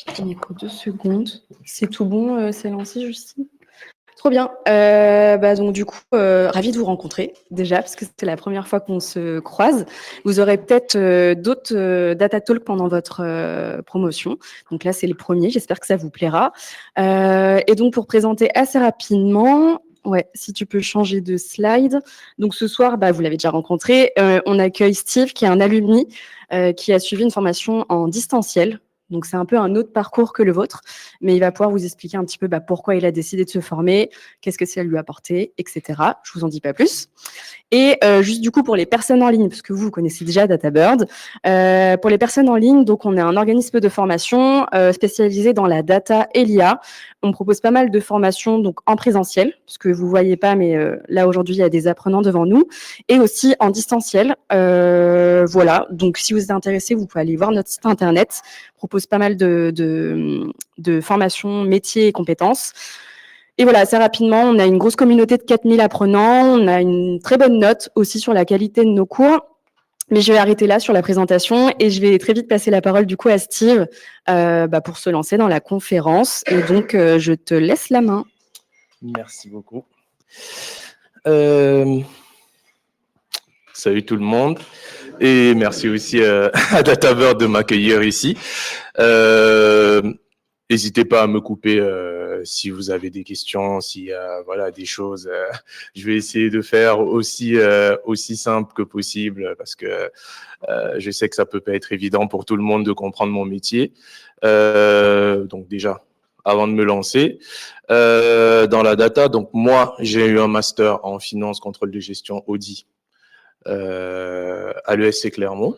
Petit micro 2 secondes. C'est tout bon, c'est lancé, Justine? Trop bien. Donc du coup, ravie de vous rencontrer déjà, parce que c'est la première fois qu'on se croise. Vous aurez peut-être d'autres data talks pendant votre promotion. Donc là, c'est le premier. J'espère que ça vous plaira. Et donc pour présenter assez rapidement, ouais, si tu peux changer de slide. Donc ce soir, vous l'avez déjà rencontré. On accueille Steve, qui est un alumni qui a suivi une formation en distanciel. Donc, c'est un peu un autre parcours que le vôtre, mais il va pouvoir vous expliquer un petit peu pourquoi il a décidé de se former, qu'est-ce que ça lui a apporté, etc. Je vous en dis pas plus. Et juste du coup, pour les personnes en ligne, parce que vous connaissez déjà DataBird, pour les personnes en ligne, donc on est un organisme de formation spécialisé dans la data et l'IA. On propose pas mal de formations donc en présentiel, parce que vous voyez pas, mais là aujourd'hui, il y a des apprenants devant nous, et aussi en distanciel. Voilà, donc si vous êtes intéressé, vous pouvez aller voir notre site internet. On propose pas mal de formations, métiers et compétences. Et voilà, assez rapidement, on a une grosse communauté de 4000 apprenants. On a une très bonne note aussi sur la qualité de nos cours. Mais je vais arrêter là sur la présentation et je vais très vite passer la parole du coup à Steve pour se lancer dans la conférence. Et donc, je te laisse la main. Merci beaucoup. Salut tout le monde et merci aussi à DataBird de m'accueillir ici. N'hésitez pas à me couper si vous avez des questions, s'il y a des choses. Je vais essayer de faire aussi simple que possible parce que je sais que ça peut pas être évident pour tout le monde de comprendre mon métier. Donc déjà, avant de me lancer dans la data, donc moi j'ai eu un master en finance, contrôle de gestion, audit à l'ESC Clermont.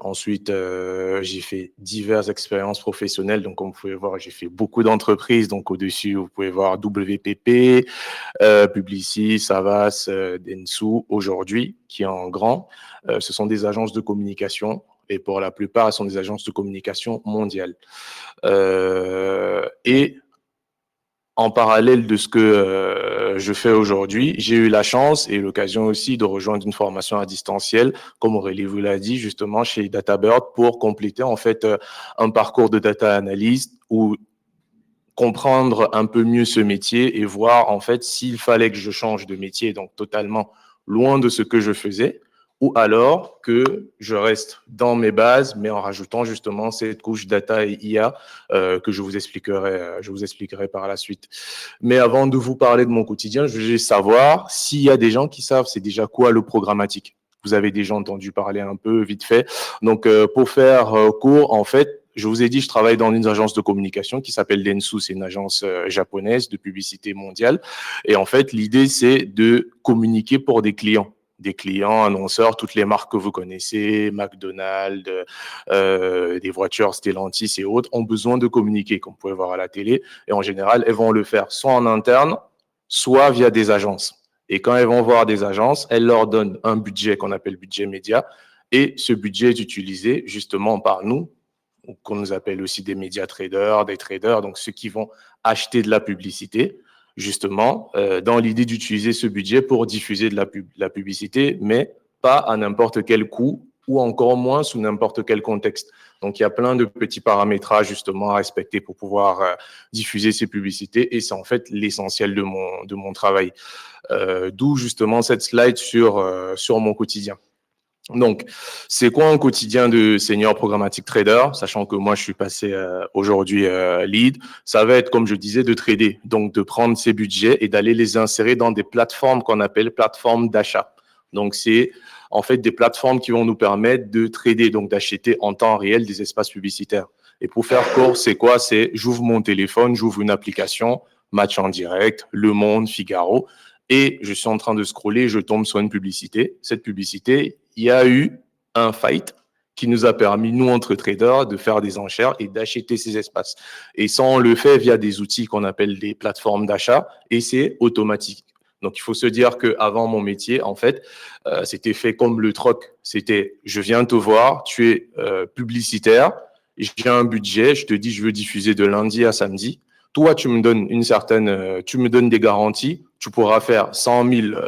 Ensuite, j'ai fait diverses expériences professionnelles. Donc, comme vous pouvez voir, j'ai fait beaucoup d'entreprises. Donc, au-dessus, vous pouvez voir WPP, Publicis, Savas, Dentsu, aujourd'hui, qui est en grand. Ce sont des agences de communication. Et pour la plupart, elles sont des agences de communication mondiales. Et en parallèle de ce que je fais aujourd'hui, j'ai eu la chance et l'occasion aussi de rejoindre une formation à distanciel, comme Aurélie vous l'a dit, justement chez DataBird, pour compléter en fait un parcours de data analyst ou comprendre un peu mieux ce métier et voir en fait s'il fallait que je change de métier, donc totalement loin de ce que je faisais, ou alors que je reste dans mes bases, mais en rajoutant justement cette couche data et IA que je vous expliquerai par la suite. Mais avant de vous parler de mon quotidien, je veux savoir s'il y a des gens qui savent c'est déjà quoi le programmatique. Vous avez déjà entendu parler un peu vite fait. Donc, pour faire court, en fait, je vous ai dit, je travaille dans une agence de communication qui s'appelle Dentsu, c'est une agence japonaise de publicité mondiale. Et en fait, l'idée, c'est de communiquer pour des clients annonceurs, toutes les marques que vous connaissez, McDonald's, des voitures Stellantis et autres, ont besoin de communiquer, comme vous pouvez voir à la télé. Et en général, elles vont le faire soit en interne, soit via des agences. Et quand elles vont voir des agences, elles leur donnent un budget qu'on appelle budget média. Et ce budget est utilisé justement par nous, qu'on nous appelle aussi des médias traders, des traders, donc ceux qui vont acheter de la publicité, justement, dans l'idée d'utiliser ce budget pour diffuser de la publicité, mais pas à n'importe quel coût ou encore moins sous n'importe quel contexte. Donc, il y a plein de petits paramétrages justement à respecter pour pouvoir diffuser ces publicités et c'est en fait l'essentiel de mon travail. D'où justement cette slide sur mon quotidien. Donc, c'est quoi un quotidien de senior programmatic trader, sachant que moi, je suis passé aujourd'hui lead. Ça va être, comme je disais, de trader, donc de prendre ces budgets et d'aller les insérer dans des plateformes qu'on appelle plateformes d'achat. Donc, c'est en fait des plateformes qui vont nous permettre de trader, donc d'acheter en temps réel des espaces publicitaires. Et pour faire court, c'est quoi? C'est j'ouvre mon téléphone, j'ouvre une application, Match en direct, Le Monde, Figaro, et je suis en train de scroller, je tombe sur une publicité. Cette publicité, il y a eu un fight qui nous a permis, nous, entre traders, de faire des enchères et d'acheter ces espaces. Et ça, on le fait via des outils qu'on appelle des plateformes d'achat et c'est automatique. Donc, il faut se dire qu'avant mon métier, en fait, c'était fait comme le troc. C'était, je viens te voir, tu es publicitaire, j'ai un budget, je te dis, je veux diffuser de lundi à samedi. Toi, tu me donnes tu me donnes des garanties, tu pourras faire 100 000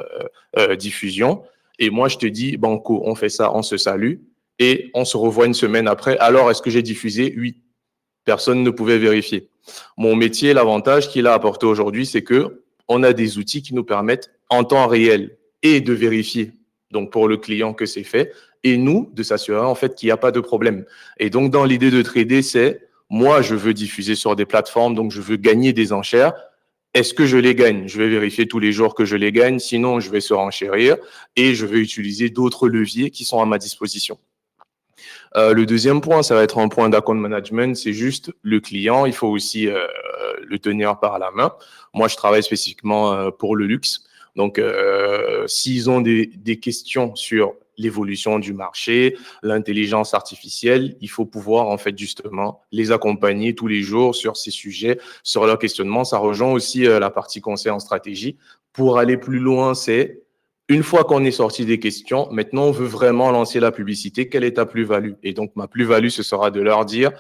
diffusions. Et moi, je te dis, banco, on fait ça, on se salue et on se revoit une semaine après. Alors, est-ce que j'ai diffusé? Oui. Personne ne pouvait vérifier. Mon métier, l'avantage qu'il a apporté aujourd'hui, c'est que on a des outils qui nous permettent en temps réel et de vérifier, donc pour le client que c'est fait, et nous, de s'assurer en fait qu'il n'y a pas de problème. Et donc, dans l'idée de trader, c'est moi, je veux diffuser sur des plateformes, donc je veux gagner des enchères. Est-ce que je les gagne? Je vais vérifier tous les jours que je les gagne, sinon je vais surenchérir et je vais utiliser d'autres leviers qui sont à ma disposition. Le deuxième point, ça va être un point d'account management, c'est juste le client, il faut aussi le tenir par la main. Moi, je travaille spécifiquement pour le luxe. Donc, s'ils ont des questions sur l'évolution du marché, l'intelligence artificielle, il faut pouvoir en fait justement les accompagner tous les jours sur ces sujets, sur leurs questionnements. Ça rejoint aussi la partie conseil en stratégie. Pour aller plus loin, c'est une fois qu'on est sorti des questions, maintenant on veut vraiment lancer la publicité. Quelle est ta plus-value? Et donc ma plus-value, ce sera de leur dire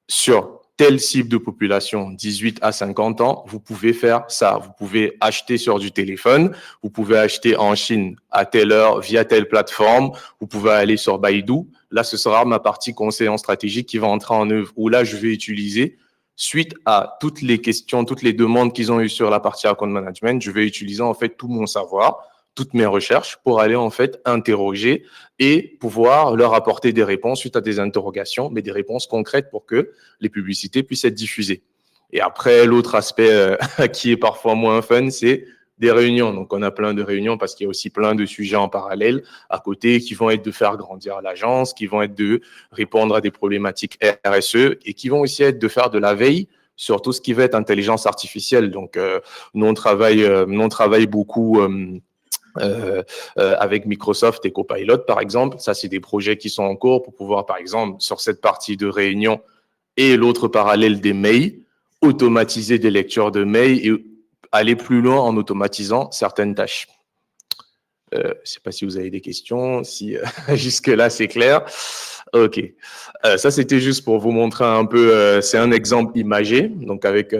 sur telle cible de population, 18 à 50 ans, vous pouvez faire ça. Vous pouvez acheter sur du téléphone, vous pouvez acheter en Chine à telle heure via telle plateforme, vous pouvez aller sur Baidu. Là, ce sera ma partie conseil en stratégie qui va entrer en œuvre, où là, je vais utiliser, suite à toutes les questions, toutes les demandes qu'ils ont eues sur la partie account management, je vais utiliser en fait tout mon savoir, toutes mes recherches pour aller en fait interroger et pouvoir leur apporter des réponses suite à des interrogations, mais des réponses concrètes pour que les publicités puissent être diffusées. Et après, l'autre aspect qui est parfois moins fun, c'est des réunions. Donc, on a plein de réunions parce qu'il y a aussi plein de sujets en parallèle à côté qui vont être de faire grandir l'agence, qui vont être de répondre à des problématiques RSE et qui vont aussi être de faire de la veille sur tout ce qui va être intelligence artificielle. Donc, nous, on travaille beaucoup avec Microsoft et Copilot, par exemple. Ça, c'est des projets qui sont en cours pour pouvoir, par exemple, sur cette partie de réunion et l'autre parallèle des mails, automatiser des lectures de mails et aller plus loin en automatisant certaines tâches. Je ne sais pas si vous avez des questions, si jusque-là c'est clair. Ok. Ça, c'était juste pour vous montrer un peu, c'est un exemple imagé, donc avec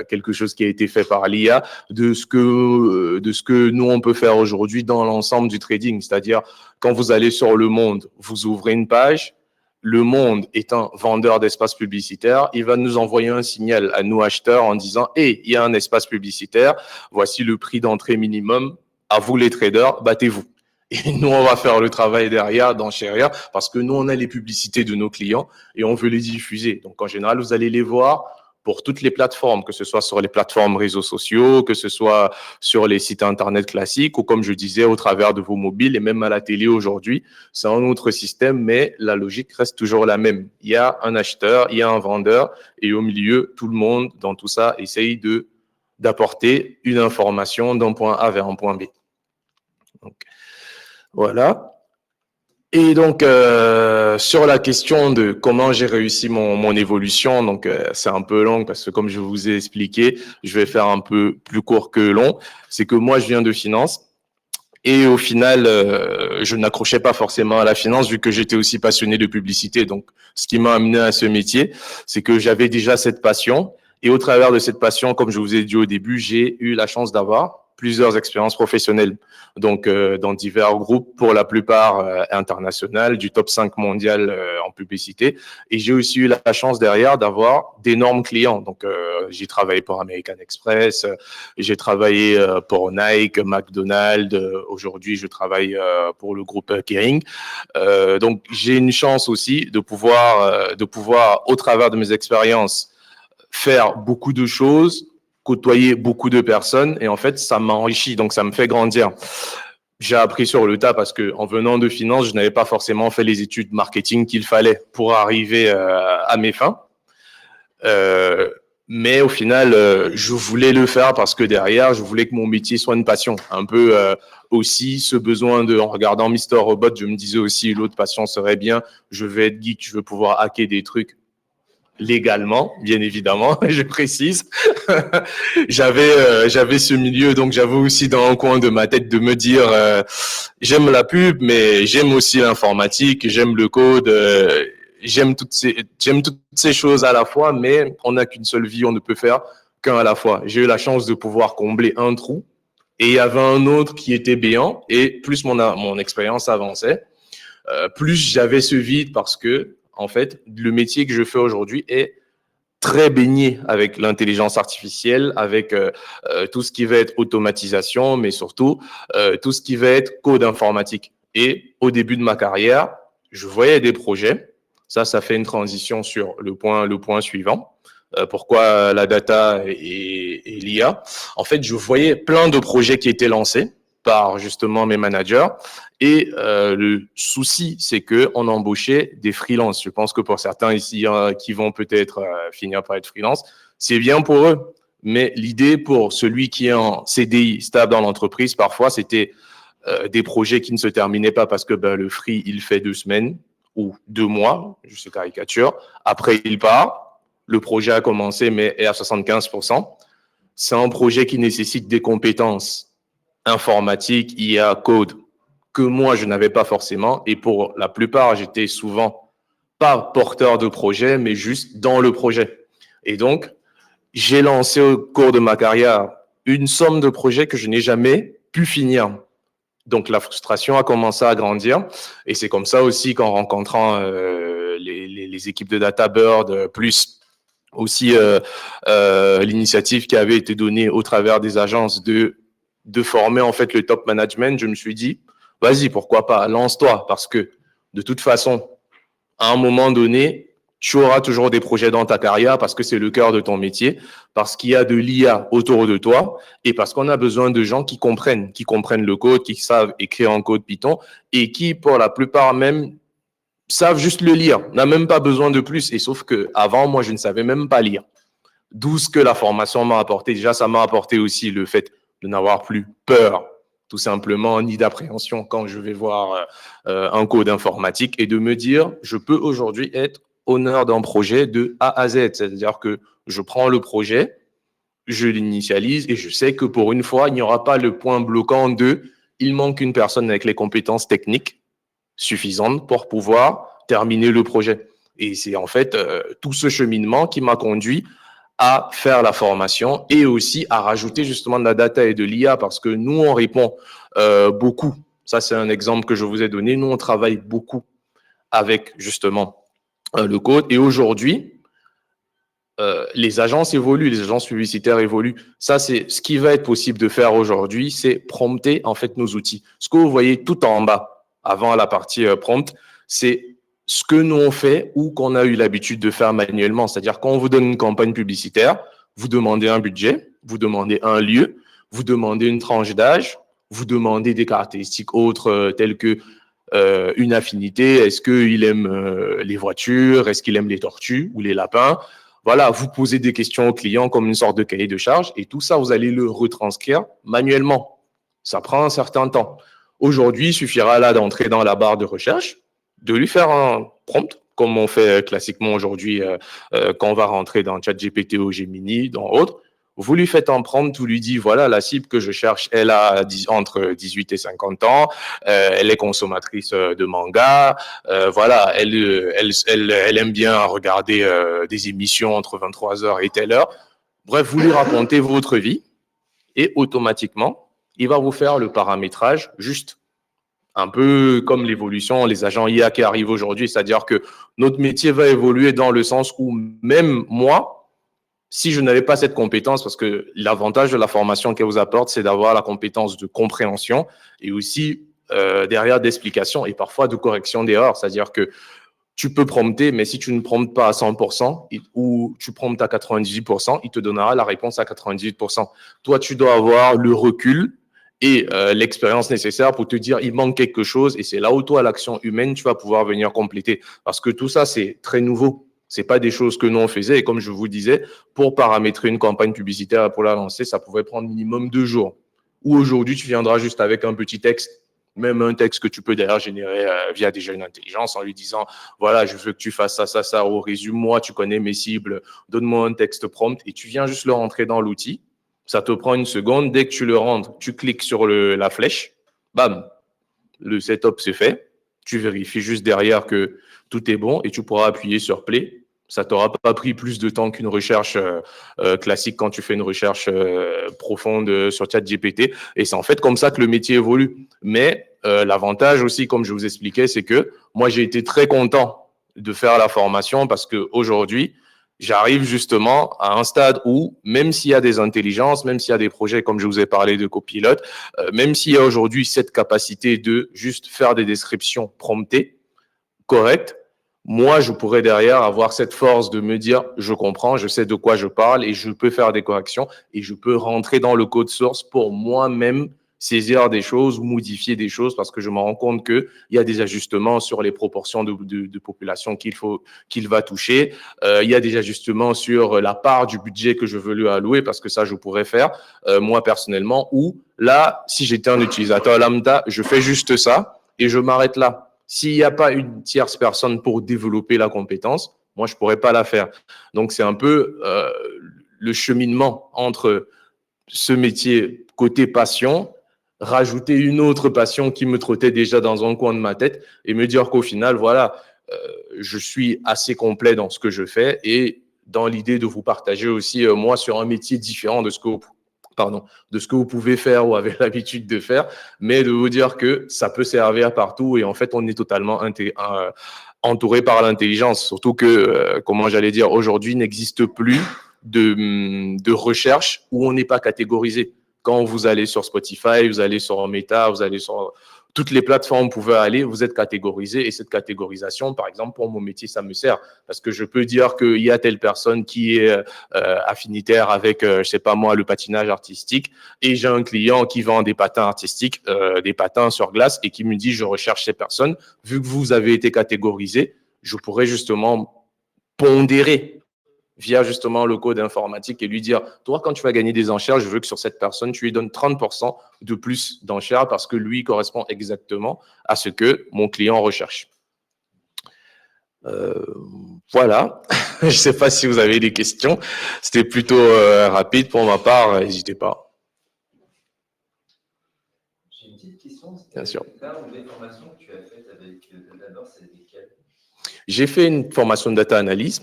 quelque chose qui a été fait par l'IA, de ce que nous, on peut faire aujourd'hui dans l'ensemble du trading. C'est-à-dire, quand vous allez sur Le Monde, vous ouvrez une page, Le Monde est un vendeur d'espace publicitaire, il va nous envoyer un signal à nous acheteurs en disant « Hey, il y a un espace publicitaire, voici le prix d'entrée minimum, à vous les traders, battez-vous ». Et nous, on va faire le travail derrière, d'enchérir, parce que nous, on a les publicités de nos clients et on veut les diffuser. Donc, en général, vous allez les voir pour toutes les plateformes, que ce soit sur les plateformes réseaux sociaux, que ce soit sur les sites Internet classiques ou, comme je disais, au travers de vos mobiles et même à la télé aujourd'hui. C'est un autre système, mais la logique reste toujours la même. Il y a un acheteur, il y a un vendeur et au milieu, tout le monde, dans tout ça, essaye d'apporter une information d'un point A vers un point B. Donc, voilà. Et donc, sur la question de comment j'ai réussi mon évolution, donc c'est un peu long parce que comme je vous ai expliqué, je vais faire un peu plus court que long. C'est que moi, je viens de finance et au final, je n'accrochais pas forcément à la finance vu que j'étais aussi passionné de publicité. Donc, ce qui m'a amené à ce métier, c'est que j'avais déjà cette passion et au travers de cette passion, comme je vous ai dit au début, j'ai eu la chance d'avoir plusieurs expériences professionnelles, donc dans divers groupes, pour la plupart internationales, du top 5 mondial en publicité. Et j'ai aussi eu la chance derrière d'avoir d'énormes clients. Donc, j'ai travaillé pour American Express, j'ai travaillé pour Nike, McDonald's. Aujourd'hui, je travaille pour le groupe Kering. Donc, j'ai une chance aussi de pouvoir, au travers de mes expériences, faire beaucoup de choses, côtoyer beaucoup de personnes et en fait, ça m'enrichit, donc ça me fait grandir. J'ai appris sur le tas parce que en venant de finance, je n'avais pas forcément fait les études marketing qu'il fallait pour arriver à mes fins. Mais au final, je voulais le faire parce que derrière, je voulais que mon métier soit une passion. Un peu aussi ce besoin de, en regardant Mister Robot, je me disais aussi l'autre passion serait bien, je vais être geek, je veux pouvoir hacker des trucs légalement, bien évidemment, je précise. J'avais ce milieu, donc j'avais aussi dans un coin de ma tête de me dire j'aime la pub, mais j'aime aussi l'informatique, j'aime le code, j'aime toutes ces choses à la fois, mais on n'a qu'une seule vie, on ne peut faire qu'un à la fois. J'ai eu la chance de pouvoir combler un trou Et il y avait un autre qui était béant. Et plus mon expérience avançait, plus j'avais ce vide parce que, en fait, le métier que je fais aujourd'hui est très baigné avec l'intelligence artificielle, avec tout ce qui va être automatisation, mais surtout tout ce qui va être code informatique. Et au début de ma carrière, je voyais des projets. Ça fait une transition sur le point suivant. Pourquoi la data et l'IA? En fait, je voyais plein de projets qui étaient lancés par justement mes managers. Et le souci, c'est qu'on embauchait des freelances. Je pense que pour certains ici qui vont peut-être finir par être freelance, c'est bien pour eux. Mais l'idée pour celui qui est en CDI stable dans l'entreprise, parfois, c'était des projets qui ne se terminaient pas parce que le free, il fait 2 semaines ou 2 mois, je sais caricature. Après, il part. Le projet a commencé, mais est à 75%. C'est un projet qui nécessite des compétences informatiques, IA, code, que moi, je n'avais pas forcément. Et pour la plupart, j'étais souvent pas porteur de projet, mais juste dans le projet. Et donc, j'ai lancé au cours de ma carrière une somme de projets que je n'ai jamais pu finir. Donc, la frustration a commencé à grandir. Et c'est comme ça aussi qu'en rencontrant les équipes de DataBird, plus aussi l'initiative qui avait été donnée au travers des agences de former en fait le top management, je me suis dit, vas-y, pourquoi pas, lance-toi, parce que de toute façon, à un moment donné, tu auras toujours des projets dans ta carrière parce que c'est le cœur de ton métier, parce qu'il y a de l'IA autour de toi et parce qu'on a besoin de gens qui comprennent le code, qui savent écrire en code Python et qui, pour la plupart même, savent juste le lire, n'a même pas besoin de plus. Et sauf que avant, moi, je ne savais même pas lire. D'où ce que la formation m'a apporté. Déjà, ça m'a apporté aussi le fait de n'avoir plus peur, tout simplement, ni d'appréhension quand je vais voir un code informatique et de me dire, je peux aujourd'hui être honneur d'un projet de A à Z. C'est-à-dire que je prends le projet, je l'initialise et je sais que pour une fois, il n'y aura pas le point bloquant de il manque une personne avec les compétences techniques suffisantes pour pouvoir terminer le projet. Et c'est en fait tout ce cheminement qui m'a conduit à faire la formation et aussi à rajouter justement de la data et de l'IA parce que nous, on répond beaucoup. Ça, c'est un exemple que je vous ai donné. Nous, on travaille beaucoup avec justement le code. Et aujourd'hui, les agences évoluent, les agences publicitaires évoluent. Ça, c'est ce qui va être possible de faire aujourd'hui, c'est prompter en fait nos outils. Ce que vous voyez tout en bas, avant la partie prompt, c'est ce que nous on fait ou qu'on a eu l'habitude de faire manuellement. C'est-à-dire quand on vous donne une campagne publicitaire, vous demandez un budget, vous demandez un lieu, vous demandez une tranche d'âge, vous demandez des caractéristiques autres telles que une affinité. Est-ce qu'il aime les voitures? Est-ce qu'il aime les tortues ou les lapins? Voilà, vous posez des questions au client comme une sorte de cahier de charge et tout ça, vous allez le retranscrire manuellement. Ça prend un certain temps. Aujourd'hui, il suffira là d'entrer dans la barre de recherche, de lui faire un prompt, comme on fait classiquement aujourd'hui quand on va rentrer dans ChatGPT ou Gemini, dans autre. Vous lui faites un prompt, vous lui dites, voilà, la cible que je cherche, elle a entre 18 et 50 ans, elle est consommatrice de manga, voilà, elle aime bien regarder des émissions entre 23h et telle heure. Bref, vous lui racontez votre vie et automatiquement, il va vous faire le paramétrage juste. Un peu comme l'évolution, les agents IA qui arrivent aujourd'hui, c'est-à-dire que notre métier va évoluer dans le sens où même moi, si je n'avais pas cette compétence, parce que l'avantage de la formation qu'elle vous apporte, c'est d'avoir la compétence de compréhension et aussi derrière d'explication et parfois de correction d'erreurs. C'est-à-dire que tu peux prompter, mais si tu ne promptes pas à 100% ou tu promptes à 98%, il te donnera la réponse à 98%. Toi, tu dois avoir le recul et l'expérience nécessaire pour te dire il manque quelque chose et c'est là où toi, l'action humaine, tu vas pouvoir venir compléter. Parce que tout ça, c'est très nouveau. C'est pas des choses que nous on faisait. Et comme je vous disais, pour paramétrer une campagne publicitaire et pour la lancer, ça pouvait prendre minimum 2 jours. Ou aujourd'hui, tu viendras juste avec un petit texte, même un texte que tu peux d'ailleurs générer via déjà une intelligence en lui disant, voilà, je veux que tu fasses ça, ça, ça, ou résume-moi, tu connais mes cibles, donne-moi un texte prompt et tu viens juste le rentrer dans l'outil. Ça te prend une seconde. Dès que tu le rentres, tu cliques sur la flèche. Bam, le setup c'est fait. Tu vérifies juste derrière que tout est bon et tu pourras appuyer sur play. Ça t'aura pas pris plus de temps qu'une recherche classique quand tu fais une recherche profonde sur ChatGPT. Et c'est en fait comme ça que le métier évolue. Mais l'avantage aussi, comme je vous expliquais, c'est que moi, j'ai été très content de faire la formation parce qu'aujourd'hui, j'arrive justement à un stade où, même s'il y a des intelligences, même s'il y a des projets, comme je vous ai parlé de copilote, même s'il y a aujourd'hui cette capacité de juste faire des descriptions promptées, correctes, moi, je pourrais derrière avoir cette force de me dire, je comprends, je sais de quoi je parle et je peux faire des corrections et je peux rentrer dans le code source pour moi-même saisir des choses, modifier des choses parce que je me rends compte qu'il y a des ajustements sur les proportions de population qu'il va toucher. Il y a des ajustements sur la part du budget que je veux lui allouer parce que ça, je pourrais faire moi personnellement. Ou là, si j'étais un utilisateur lambda, je fais juste ça et je m'arrête là. S'il n'y a pas une tierce personne pour développer la compétence, moi, je ne pourrais pas la faire. Donc, c'est un peu le cheminement entre ce métier côté passion, rajouter une autre passion qui me trottait déjà dans un coin de ma tête et me dire qu'au final, voilà, je suis assez complet dans ce que je fais et dans l'idée de vous partager aussi, moi, sur un métier différent de ce que vous pouvez faire ou avez l'habitude de faire, mais de vous dire que ça peut servir partout et en fait, on est totalement entouré par l'intelligence. Surtout que, comment j'allais dire, aujourd'hui, n'existe plus de recherche où on n'est pas catégorisé. Quand vous allez sur Spotify, vous allez sur Meta, vous allez sur toutes les plateformes où vous pouvez aller, vous êtes catégorisé. Et cette catégorisation, par exemple, pour mon métier, ça me sert. Parce que je peux dire qu'il y a telle personne qui est affinitaire avec, je sais pas moi, le patinage artistique. Et j'ai un client qui vend des patins artistiques, des patins sur glace, et qui me dit, je recherche ces personnes. Vu que vous avez été catégorisé, je pourrais justement pondérer via justement le code informatique et lui dire, toi, quand tu vas gagner des enchères, je veux que sur cette personne, tu lui donnes 30% de plus d'enchères parce que lui correspond exactement à ce que mon client recherche. Voilà. Je ne sais pas si vous avez des questions. C'était plutôt rapide pour ma part. N'hésitez pas. J'ai une petite question. Bien sûr. Les formations que tu as faites avec DataBird, c'est lesquelles? J'ai fait une formation de data analyse,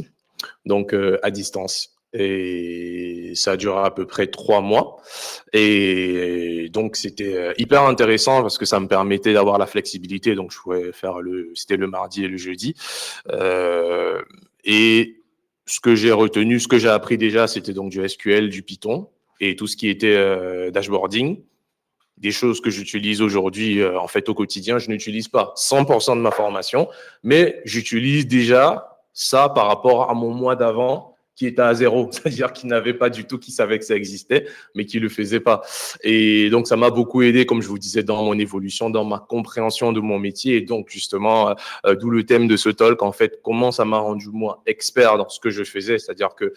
donc à distance. Et ça a duré à peu près 3 mois. Et donc, c'était hyper intéressant parce que ça me permettait d'avoir la flexibilité. Donc, je pouvais faire c'était le mardi et le jeudi. Et ce que j'ai retenu, ce que j'ai appris déjà, c'était donc du SQL, du Python et tout ce qui était dashboarding. Des choses que j'utilise aujourd'hui, en fait, au quotidien, je n'utilise pas 100% de ma formation, mais j'utilise déjà ça par rapport à mon mois d'avant qui était à zéro, c'est-à-dire qui n'avait pas du tout, qui savait que ça existait, mais qui le faisait pas. Et donc, ça m'a beaucoup aidé, comme je vous disais, dans mon évolution, dans ma compréhension de mon métier. Et donc, justement, d'où le thème de ce talk, en fait, comment ça m'a rendu, moi, expert dans ce que je faisais. C'est-à-dire que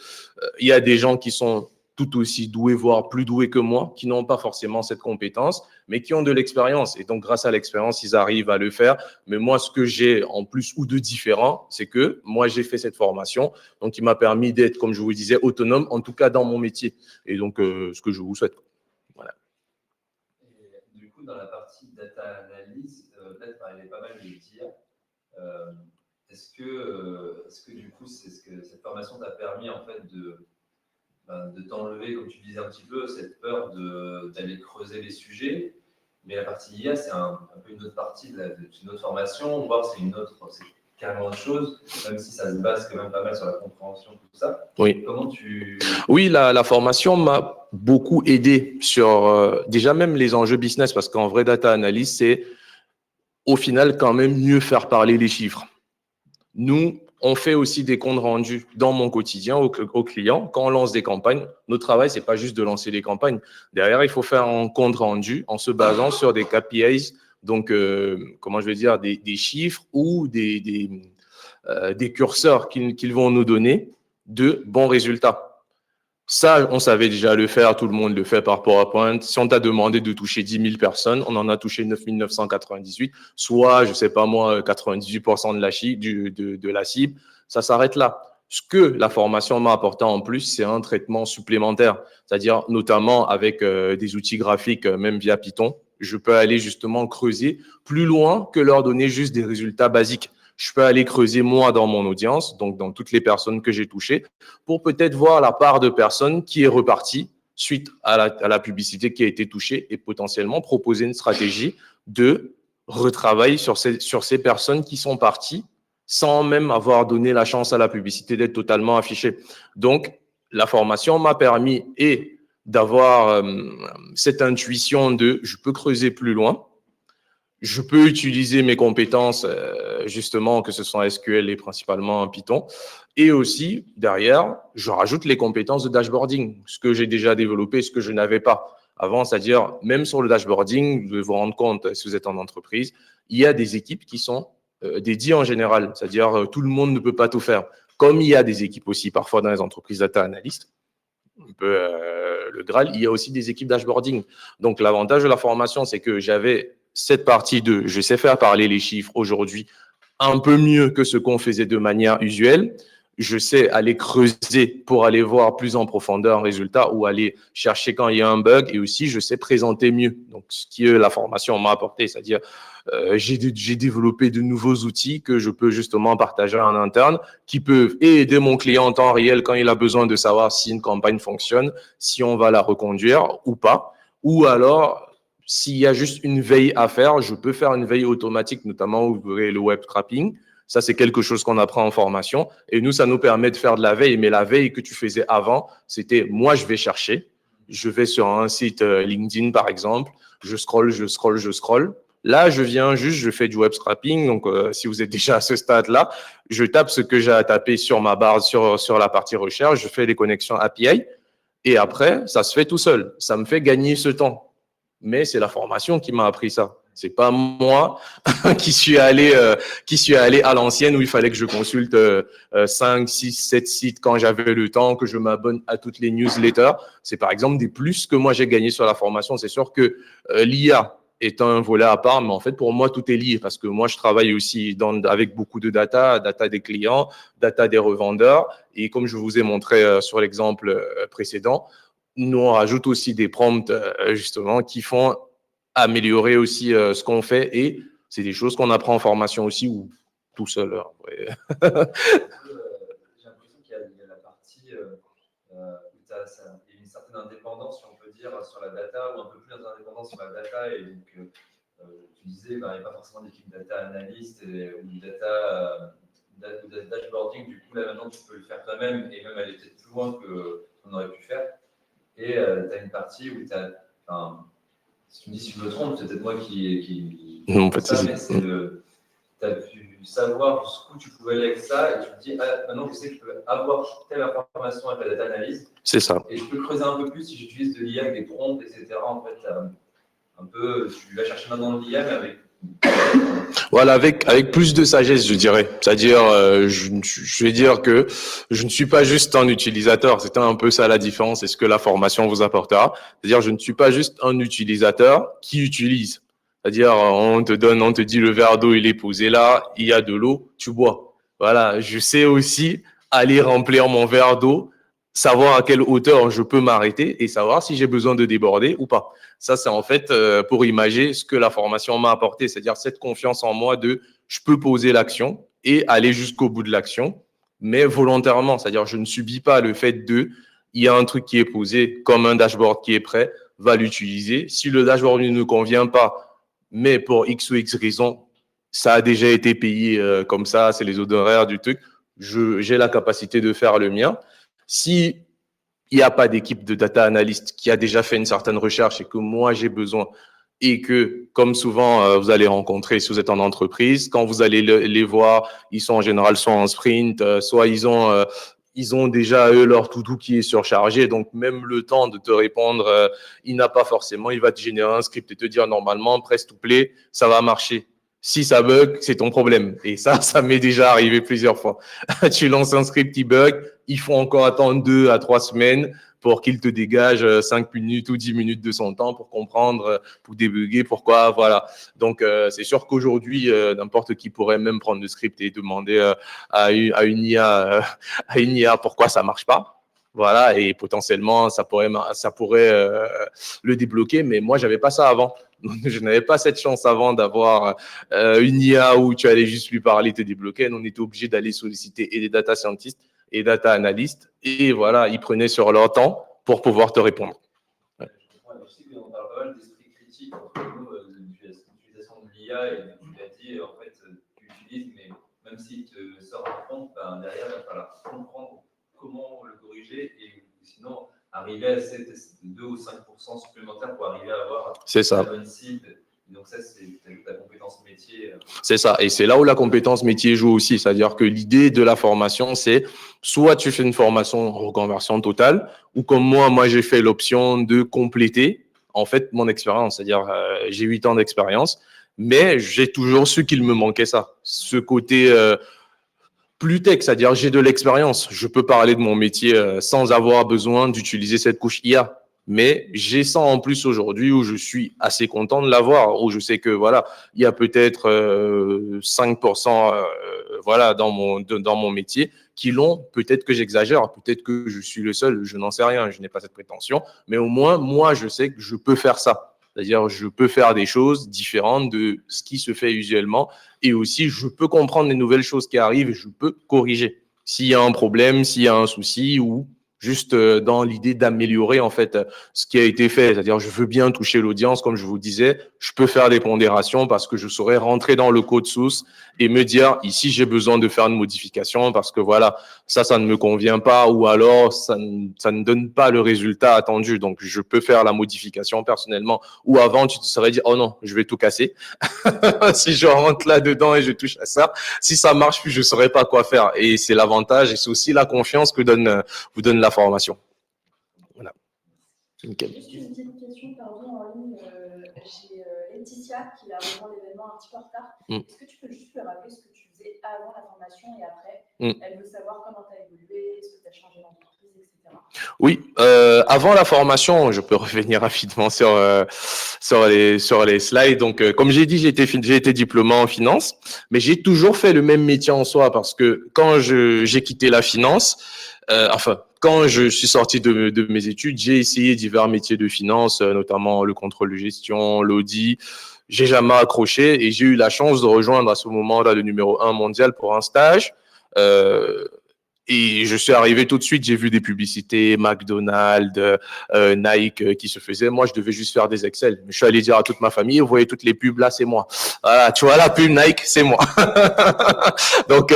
il y a des gens qui sont tout aussi doués, voire plus doués que moi, qui n'ont pas forcément cette compétence, mais qui ont de l'expérience. Et donc, grâce à l'expérience, ils arrivent à le faire. Mais moi, ce que j'ai en plus ou de différent, c'est que moi, j'ai fait cette formation, donc il m'a permis d'être, comme je vous le disais, autonome, en tout cas dans mon métier. Et donc, ce que je vous souhaite. Voilà. Et du coup, dans la partie data analyse, peut-être arriver pas mal de le dire. Est-ce que du coup, cette formation t'a permis en fait de t'enlever, comme tu disais un petit peu, cette peur d'aller creuser les sujets, mais la partie IA, c'est un peu une autre partie d'une autre formation, voire c'est carrément autre chose, même si ça se base quand même pas mal sur la compréhension, tout ça. Oui. Comment tu... Oui, la formation m'a beaucoup aidé sur déjà même les enjeux business, parce qu'en vrai, data analyst, c'est au final quand même mieux faire parler les chiffres. Nous, on fait aussi des comptes rendus dans mon quotidien aux clients. Quand on lance des campagnes, notre travail, c'est pas juste de lancer des campagnes. Derrière, il faut faire un compte rendu en se basant sur des KPIs, donc comment je vais dire, des chiffres ou des curseurs qu'ils vont nous donner de bons résultats. Ça, on savait déjà le faire, tout le monde le fait par PowerPoint. Si on t'a demandé de toucher 10 000 personnes, on en a touché 9 998, soit, je sais pas moi, 98% de la cible, ça s'arrête là. Ce que la formation m'a apporté en plus, c'est un traitement supplémentaire, c'est-à-dire notamment avec des outils graphiques, même via Python, je peux aller justement creuser plus loin que leur donner juste des résultats basiques. je peux aller creuser moi dans mon audience, donc dans toutes les personnes que j'ai touchées, pour peut-être voir la part de personnes qui est repartie suite à la publicité qui a été touchée et potentiellement proposer une stratégie de retravail sur ces personnes qui sont parties sans même avoir donné la chance à la publicité d'être totalement affichée. Donc, la formation m'a permis d'avoir cette intuition de je peux creuser plus loin, je peux utiliser mes compétences, justement, que ce soit SQL et principalement en Python. Et aussi, derrière, je rajoute les compétences de dashboarding, ce que j'ai déjà développé, ce que je n'avais pas avant. C'est-à-dire, même sur le dashboarding, vous devez vous rendre compte, si vous êtes en entreprise, il y a des équipes qui sont dédiées en général. C'est-à-dire, tout le monde ne peut pas tout faire. Comme il y a des équipes aussi, parfois dans les entreprises data analystes, un peu le Graal, il y a aussi des équipes dashboarding. Donc, l'avantage de la formation, c'est que j'avais cette partie de je sais faire parler les chiffres aujourd'hui un peu mieux que ce qu'on faisait de manière usuelle. Je sais aller creuser pour aller voir plus en profondeur un résultat ou aller chercher quand il y a un bug, et aussi je sais présenter mieux. Donc, ce que la formation m'a apporté, c'est-à-dire j'ai développé de nouveaux outils que je peux justement partager en interne, qui peuvent aider mon client en temps réel quand il a besoin de savoir si une campagne fonctionne, si on va la reconduire ou pas, ou alors s'il y a juste une veille à faire, je peux faire une veille automatique, notamment où vous verrez le web trapping. Ça, c'est quelque chose qu'on apprend en formation. Et nous, ça nous permet de faire de la veille. Mais la veille que tu faisais avant, c'était moi, je vais chercher. Je vais sur un site LinkedIn, par exemple. Je scroll. Là, je viens juste, je fais du web scrapping. Donc, si vous êtes déjà à ce stade-là, je tape ce que j'ai à taper sur ma barre, sur la partie recherche. Je fais les connexions API. Et après, ça se fait tout seul. Ça me fait gagner ce temps. Mais c'est la formation qui m'a appris ça. C'est pas moi qui suis allé à l'ancienne où il fallait que je consulte 5, 6, 7 sites quand j'avais le temps, que je m'abonne à toutes les newsletters. C'est par exemple des plus que moi j'ai gagné sur la formation. C'est sûr que l'IA est un volet à part, mais en fait pour moi tout est lié parce que moi je travaille aussi avec beaucoup de data des clients, data des revendeurs, et comme je vous ai montré sur l'exemple précédent, nous, on rajoute aussi des prompts, justement, qui font améliorer aussi ce qu'on fait. Et c'est des choses qu'on apprend en formation aussi ou tout seul. J'ai l'impression qu'il y a la partie où il y a une certaine indépendance, si on peut dire, sur la data, ou un peu plus d'indépendance sur la data. Et donc, tu disais, il n'y a pas forcément d'équipe data analyst ou data dashboarding. Du coup, là, maintenant, tu peux le faire toi-même et même aller peut-être plus loin qu'on aurait pu faire. Et tu as une partie où tu as, si tu me dis si je me trompe, c'est peut-être moi qui non, pas de souci. Tu as pu savoir jusqu'où tu pouvais aller avec ça, et tu te dis, maintenant je sais que je peux avoir telle information avec la data analyse. C'est ça. Et je peux creuser un peu plus si j'utilise de l'IA avec des prompts, etc. En fait, un peu, tu vas chercher maintenant de l'IA, mais avec. Voilà, avec plus de sagesse, je dirais. C'est-à-dire, je vais dire que je ne suis pas juste un utilisateur. C'était un peu ça la différence et ce que la formation vous apportera. C'est-à-dire, je ne suis pas juste un utilisateur qui utilise. C'est-à-dire, on te dit le verre d'eau, il est posé là, il y a de l'eau, tu bois. Voilà, je sais aussi aller remplir mon verre d'eau, savoir à quelle hauteur je peux m'arrêter et savoir si j'ai besoin de déborder ou pas. Ça, c'est en fait pour imager ce que la formation m'a apporté, c'est-à-dire cette confiance en moi de je peux poser l'action et aller jusqu'au bout de l'action, mais volontairement. C'est-à-dire je ne subis pas le fait il y a un truc qui est posé comme un dashboard qui est prêt, va l'utiliser. Si le dashboard ne convient pas, mais pour X ou X raison, ça a déjà été payé comme ça, c'est les honoraires du truc, j'ai la capacité de faire le mien. Si il n'y a pas d'équipe de data analyst qui a déjà fait une certaine recherche et que moi j'ai besoin, et que comme souvent vous allez rencontrer si vous êtes en entreprise, quand vous allez les voir, ils sont en général soit en sprint, soit ils ont déjà eux leur to-do qui est surchargé, donc même le temps de te répondre, il n'a pas forcément, il va te générer un script et te dire normalement press to play, ça va marcher. Si ça bug, c'est ton problème. Et ça m'est déjà arrivé plusieurs fois. Tu lances un script qui bug, il faut encore attendre 2 à 3 semaines pour qu'il te dégage 5 minutes ou 10 minutes de son temps pour comprendre, pour débugger, pourquoi, voilà. Donc, c'est sûr qu'aujourd'hui, n'importe qui pourrait même prendre le script et demander à une IA pourquoi ça marche pas. Voilà, et potentiellement, ça pourrait le débloquer, mais moi, j'avais pas ça avant. Je n'avais pas cette chance avant d'avoir une IA où tu allais juste lui parler, te débloquer. On était obligé d'aller solliciter et des data scientists et data analystes. Et voilà, ils prenaient sur leur temps pour pouvoir te répondre. Ouais. Je sais qu'on parle pas mal d'esprit critique entre nous, de l'utilisation de l'IA, et tu l'as dit, en fait, tu utilises, mais même s'il te sort un compte, ben, derrière, il va falloir comprendre comment le corriger, et sinon arriver à ces 2 ou 5% supplémentaires pour arriver à avoir la bonne cible. Donc ça, c'est la compétence métier. C'est ça. Et c'est là où la compétence métier joue aussi. C'est-à-dire que l'idée de la formation, c'est soit tu fais une formation en reconversion totale, ou comme moi j'ai fait l'option de compléter, en fait, mon expérience. C'est-à-dire, j'ai 8 ans d'expérience, mais j'ai toujours su qu'il me manquait ça. Ce côté plus tech, c'est-à-dire j'ai de l'expérience. Je peux parler de mon métier sans avoir besoin d'utiliser cette couche IA. Mais j'ai ça en plus aujourd'hui où je suis assez content de l'avoir, où je sais que voilà, il y a peut-être 5% voilà, dans mon métier qui l'ont. Peut-être que j'exagère, peut-être que je suis le seul, je n'en sais rien, je n'ai pas cette prétention. Mais au moins, moi, je sais que je peux faire ça. C'est-à-dire, je peux faire des choses différentes de ce qui se fait usuellement. Et aussi, je peux comprendre les nouvelles choses qui arrivent et je peux corriger. S'il y a un problème, s'il y a un souci ou juste dans l'idée d'améliorer en fait ce qui a été fait. C'est-à-dire, je veux bien toucher l'audience, comme je vous disais, je peux faire des pondérations parce que je saurais rentrer dans le code source et me dire, ici, j'ai besoin de faire une modification parce que voilà, ça ne me convient pas ou alors ça ne donne pas le résultat attendu. Donc, je peux faire la modification personnellement. Ou avant, tu te serais dit, oh non, je vais tout casser. Si je rentre là-dedans et je touche à ça, si ça marche plus, je ne saurais pas quoi faire. Et c'est l'avantage et c'est aussi la confiance que vous donne la formation. Voilà. Okay. Juste une petite question, pardon, en ligne. J'ai Laetitia qui a rejoint l'événement un petit peu en retard. Est-ce que tu peux juste me rappeler ce que tu faisais avant la formation et après? Elle veut savoir comment tu as évolué, est-ce que tu as changé d'entreprise, etc. Oui, avant la formation, je peux revenir rapidement sur les slides. Donc, comme j'ai dit, j'ai été diplômé en finance, mais j'ai toujours fait le même métier en soi parce que quand j'ai quitté la finance, quand je suis sorti de mes études, j'ai essayé divers métiers de finance, notamment le contrôle de gestion, l'audit. J'ai jamais accroché et j'ai eu la chance de rejoindre à ce moment-là le numéro 1 mondial pour un stage. Et je suis arrivé tout de suite, j'ai vu des publicités, McDonald's, Nike qui se faisaient. Moi, je devais juste faire des Excel. Je suis allé dire à toute ma famille, vous voyez toutes les pubs, là, c'est moi. Voilà, tu vois la pub Nike, c'est moi. Donc,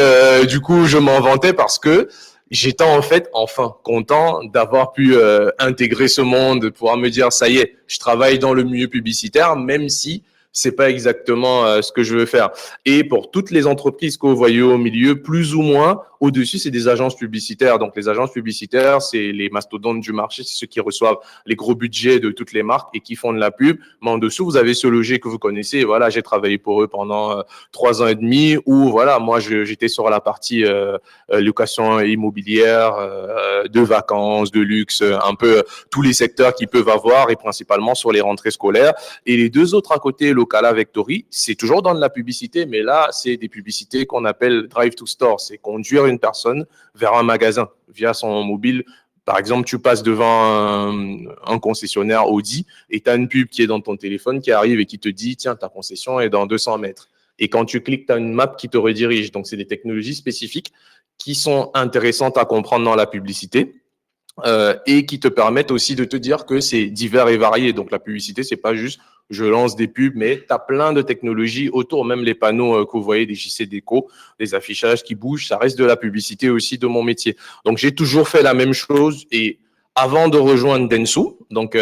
du coup, je m'en vantais parce que j'étais en fait enfin content d'avoir pu intégrer ce monde, de pouvoir me dire, ça y est, je travaille dans le milieu publicitaire, même si c'est pas exactement ce que je veux faire. Et pour toutes les entreprises que vous voyez au milieu, plus ou moins, au-dessus, c'est des agences publicitaires. Donc, les agences publicitaires, c'est les mastodontes du marché, c'est ceux qui reçoivent les gros budgets de toutes les marques et qui font de la pub. Mais en dessous, vous avez ce loger que vous connaissez. Voilà, j'ai travaillé pour eux pendant 3 ans et demi où, voilà, moi, j'étais sur la partie location immobilière, de vacances, de luxe, un peu tous les secteurs qu'ils peuvent avoir et principalement sur les rentrées scolaires. Et les deux autres à côté, Locala, Vectory, c'est toujours dans de la publicité, mais là, c'est des publicités qu'on appelle drive to store. C'est conduire une personne vers un magasin via son mobile. Par exemple, tu passes devant un concessionnaire Audi et tu as une pub qui est dans ton téléphone qui arrive et qui te dit, tiens, ta concession est dans 200 mètres. Et quand tu cliques, tu as une map qui te redirige. Donc, c'est des technologies spécifiques qui sont intéressantes à comprendre dans la publicité. Et qui te permettent aussi de te dire que c'est divers et varié. Donc, la publicité, c'est pas juste je lance des pubs, mais tu as plein de technologies autour, même les panneaux que vous voyez, des JC Déco, des affichages qui bougent, ça reste de la publicité aussi de mon métier. Donc, j'ai toujours fait la même chose et avant de rejoindre Dentsu, donc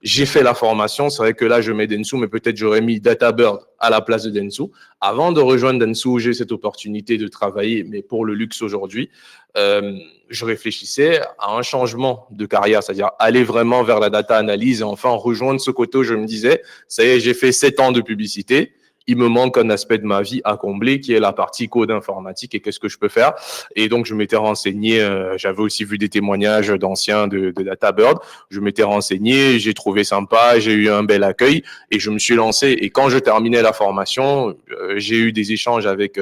j'ai fait la formation. C'est vrai que là, je mets Dentsu, mais peut-être j'aurais mis DataBird à la place de Dentsu. Avant de rejoindre Dentsu, j'ai cette opportunité de travailler, mais pour le luxe aujourd'hui. Je réfléchissais à un changement de carrière, c'est-à-dire aller vraiment vers la data analyse et enfin rejoindre ce côté où je me disais, ça y est, j'ai fait 7 ans de publicité, il me manque un aspect de ma vie à combler qui est la partie code informatique et qu'est-ce que je peux faire. Et donc, je m'étais renseigné, j'avais aussi vu des témoignages d'anciens de DataBird, je m'étais renseigné, j'ai trouvé sympa, j'ai eu un bel accueil et je me suis lancé. Et quand je terminais la formation, j'ai eu des échanges avec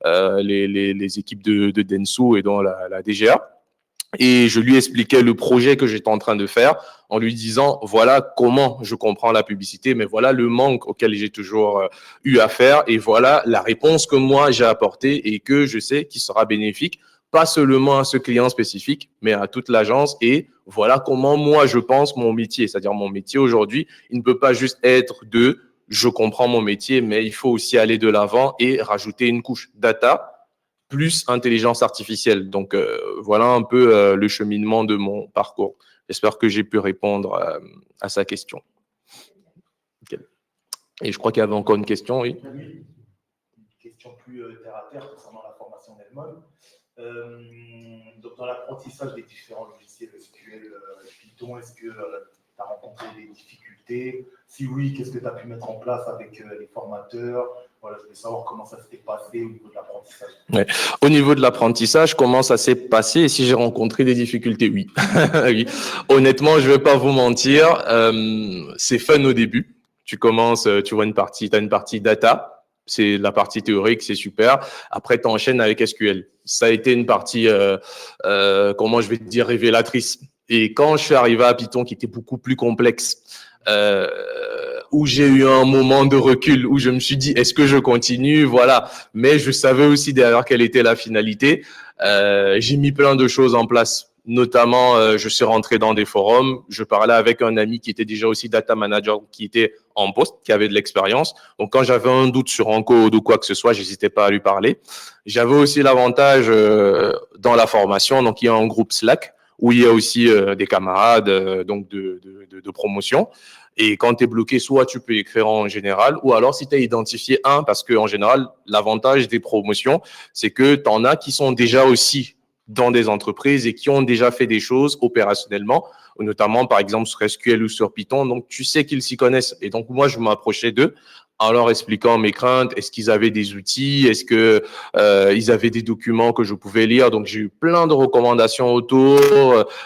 les équipes de Dentsu et dans la DGA. Et je lui expliquais le projet que j'étais en train de faire en lui disant, voilà comment je comprends la publicité, mais voilà le manque auquel j'ai toujours eu affaire et voilà la réponse que moi j'ai apportée et que je sais qui sera bénéfique, pas seulement à ce client spécifique, mais à toute l'agence. Et voilà comment moi je pense mon métier, c'est-à-dire mon métier aujourd'hui, il ne peut pas juste être de je comprends mon métier, mais il faut aussi aller de l'avant et rajouter une couche data plus intelligence artificielle. Donc, voilà un peu le cheminement de mon parcours. J'espère que j'ai pu répondre à sa question. Okay. Et je crois qu'il y avait encore une question, oui. Une question plus terre à terre concernant la formation d'elle-même. Donc, dans l'apprentissage des différents logiciels SQL, Python, est-ce que tu as rencontré des difficultés? Si oui, qu'est-ce que tu as pu mettre en place avec les formateurs? Voilà, je voulais savoir comment ça s'était passé au niveau de l'apprentissage. Ouais. Au niveau de l'apprentissage, comment ça s'est passé et si j'ai rencontré des difficultés? Oui. Oui. Honnêtement, je ne vais pas vous mentir, c'est fun au début. Tu commences, tu vois tu as une partie data, c'est la partie théorique, c'est super. Après, tu enchaînes avec SQL. Ça a été une partie, comment je vais te dire, révélatrice. Et quand je suis arrivé à Python, qui était beaucoup plus complexe, où j'ai eu un moment de recul, où je me suis dit, est-ce que je continue? Voilà. Mais je savais aussi derrière quelle était la finalité. J'ai mis plein de choses en place. Notamment, je suis rentré dans des forums. Je parlais avec un ami qui était déjà aussi data manager, qui était en poste, qui avait de l'expérience. Donc, quand j'avais un doute sur un code ou quoi que ce soit, j'hésitais pas à lui parler. J'avais aussi l'avantage dans la formation. Donc, il y a un groupe Slack où il y a aussi des camarades donc de promotion. Et quand tu es bloqué, soit tu peux écrire en général, ou alors si tu as identifié un, parce qu'en général, l'avantage des promotions, c'est que tu en as qui sont déjà aussi dans des entreprises et qui ont déjà fait des choses opérationnellement, notamment par exemple sur SQL ou sur Python. Donc, tu sais qu'ils s'y connaissent. Et donc, moi, je m'approchais d'eux en leur expliquant mes craintes. Est-ce qu'ils avaient des outils? Est-ce que ils avaient des documents que je pouvais lire? Donc, j'ai eu plein de recommandations autour,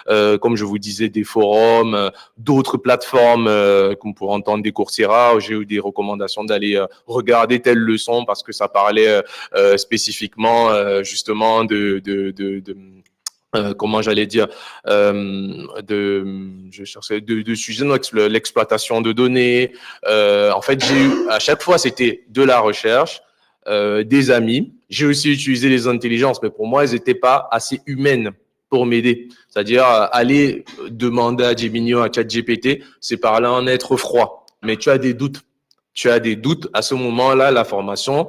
comme je vous disais, des forums, d'autres plateformes, comme pour entendre des Coursera. J'ai eu des recommandations d'aller regarder telle leçon parce que ça parlait spécifiquement justement comment j'allais dire, je cherchais de sujets de l'exploitation de données. En fait, j'ai eu, à chaque fois, c'était de la recherche, des amis. J'ai aussi utilisé les intelligences, mais pour moi, elles n'étaient pas assez humaines pour m'aider. C'est-à-dire, aller demander à Gemini ou à ChatGPT, c'est parler en être froid. Mais tu as des doutes. Tu as des doutes. À ce moment-là, la formation,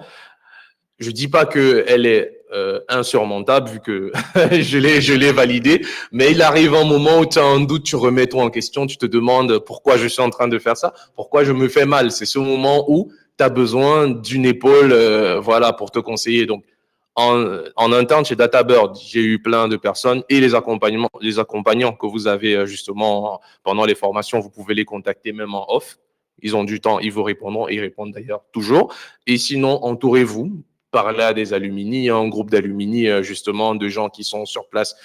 je dis pas qu'elle est insurmontable vu que je l'ai validée, mais il arrive un moment où tu as un doute, tu remets tout en question, tu te demandes pourquoi je suis en train de faire ça, pourquoi je me fais mal. C'est ce moment où tu as besoin d'une épaule voilà, pour te conseiller. Donc, en interne chez DataBird, j'ai eu plein de personnes et les accompagnants que vous avez justement pendant les formations, vous pouvez les contacter même en off. Ils ont du temps, ils vous répondront et ils répondent d'ailleurs toujours. Et sinon, entourez-vous. Parler à des alumni, un groupe d'alumni justement de gens qui sont sur place,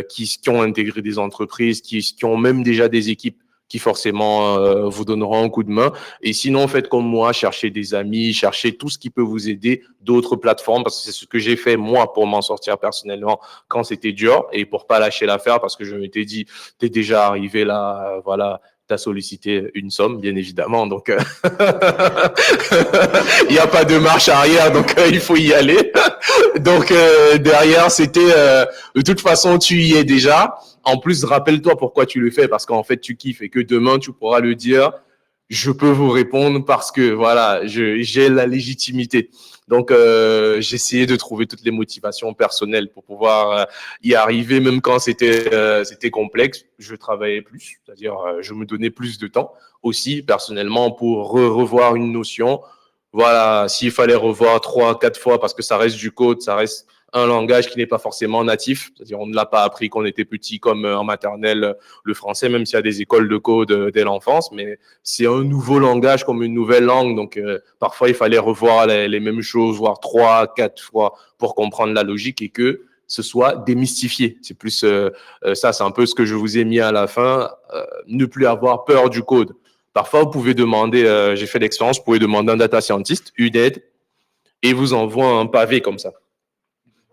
qui ont intégré des entreprises, qui ont même déjà des équipes qui forcément vous donneront un coup de main. Et sinon, faites comme moi, cherchez des amis, cherchez tout ce qui peut vous aider, d'autres plateformes, parce que c'est ce que j'ai fait moi pour m'en sortir personnellement quand c'était dur et pour pas lâcher l'affaire, parce que je m'étais dit, t'es déjà arrivé là, voilà, t'as sollicité une somme, bien évidemment, donc il n'y a pas de marche arrière, donc il faut y aller. Donc derrière, c'était de toute façon, tu y es déjà. En plus, rappelle-toi pourquoi tu le fais, parce qu'en fait, tu kiffes et que demain, tu pourras le dire. Je peux vous répondre parce que voilà, j'ai la légitimité. Donc, j'ai essayé de trouver toutes les motivations personnelles pour pouvoir y arriver, même quand c'était complexe. Je travaillais plus, c'est-à-dire je me donnais plus de temps aussi personnellement pour revoir une notion. Voilà, s'il fallait revoir 3, 4 fois parce que ça reste du code, ça reste un langage qui n'est pas forcément natif, c'est-à-dire on ne l'a pas appris quand on était petit comme en maternelle le français, même s'il y a des écoles de code dès l'enfance, mais c'est un nouveau langage comme une nouvelle langue, donc parfois il fallait revoir les mêmes choses, voire 3, 4 fois pour comprendre la logique et que ce soit démystifié. C'est plus ça, c'est un peu ce que je vous ai mis à la fin, ne plus avoir peur du code. Parfois, vous pouvez demander, j'ai fait l'expérience, vous pouvez demander à un data scientist une aide et vous envoie un pavé comme ça.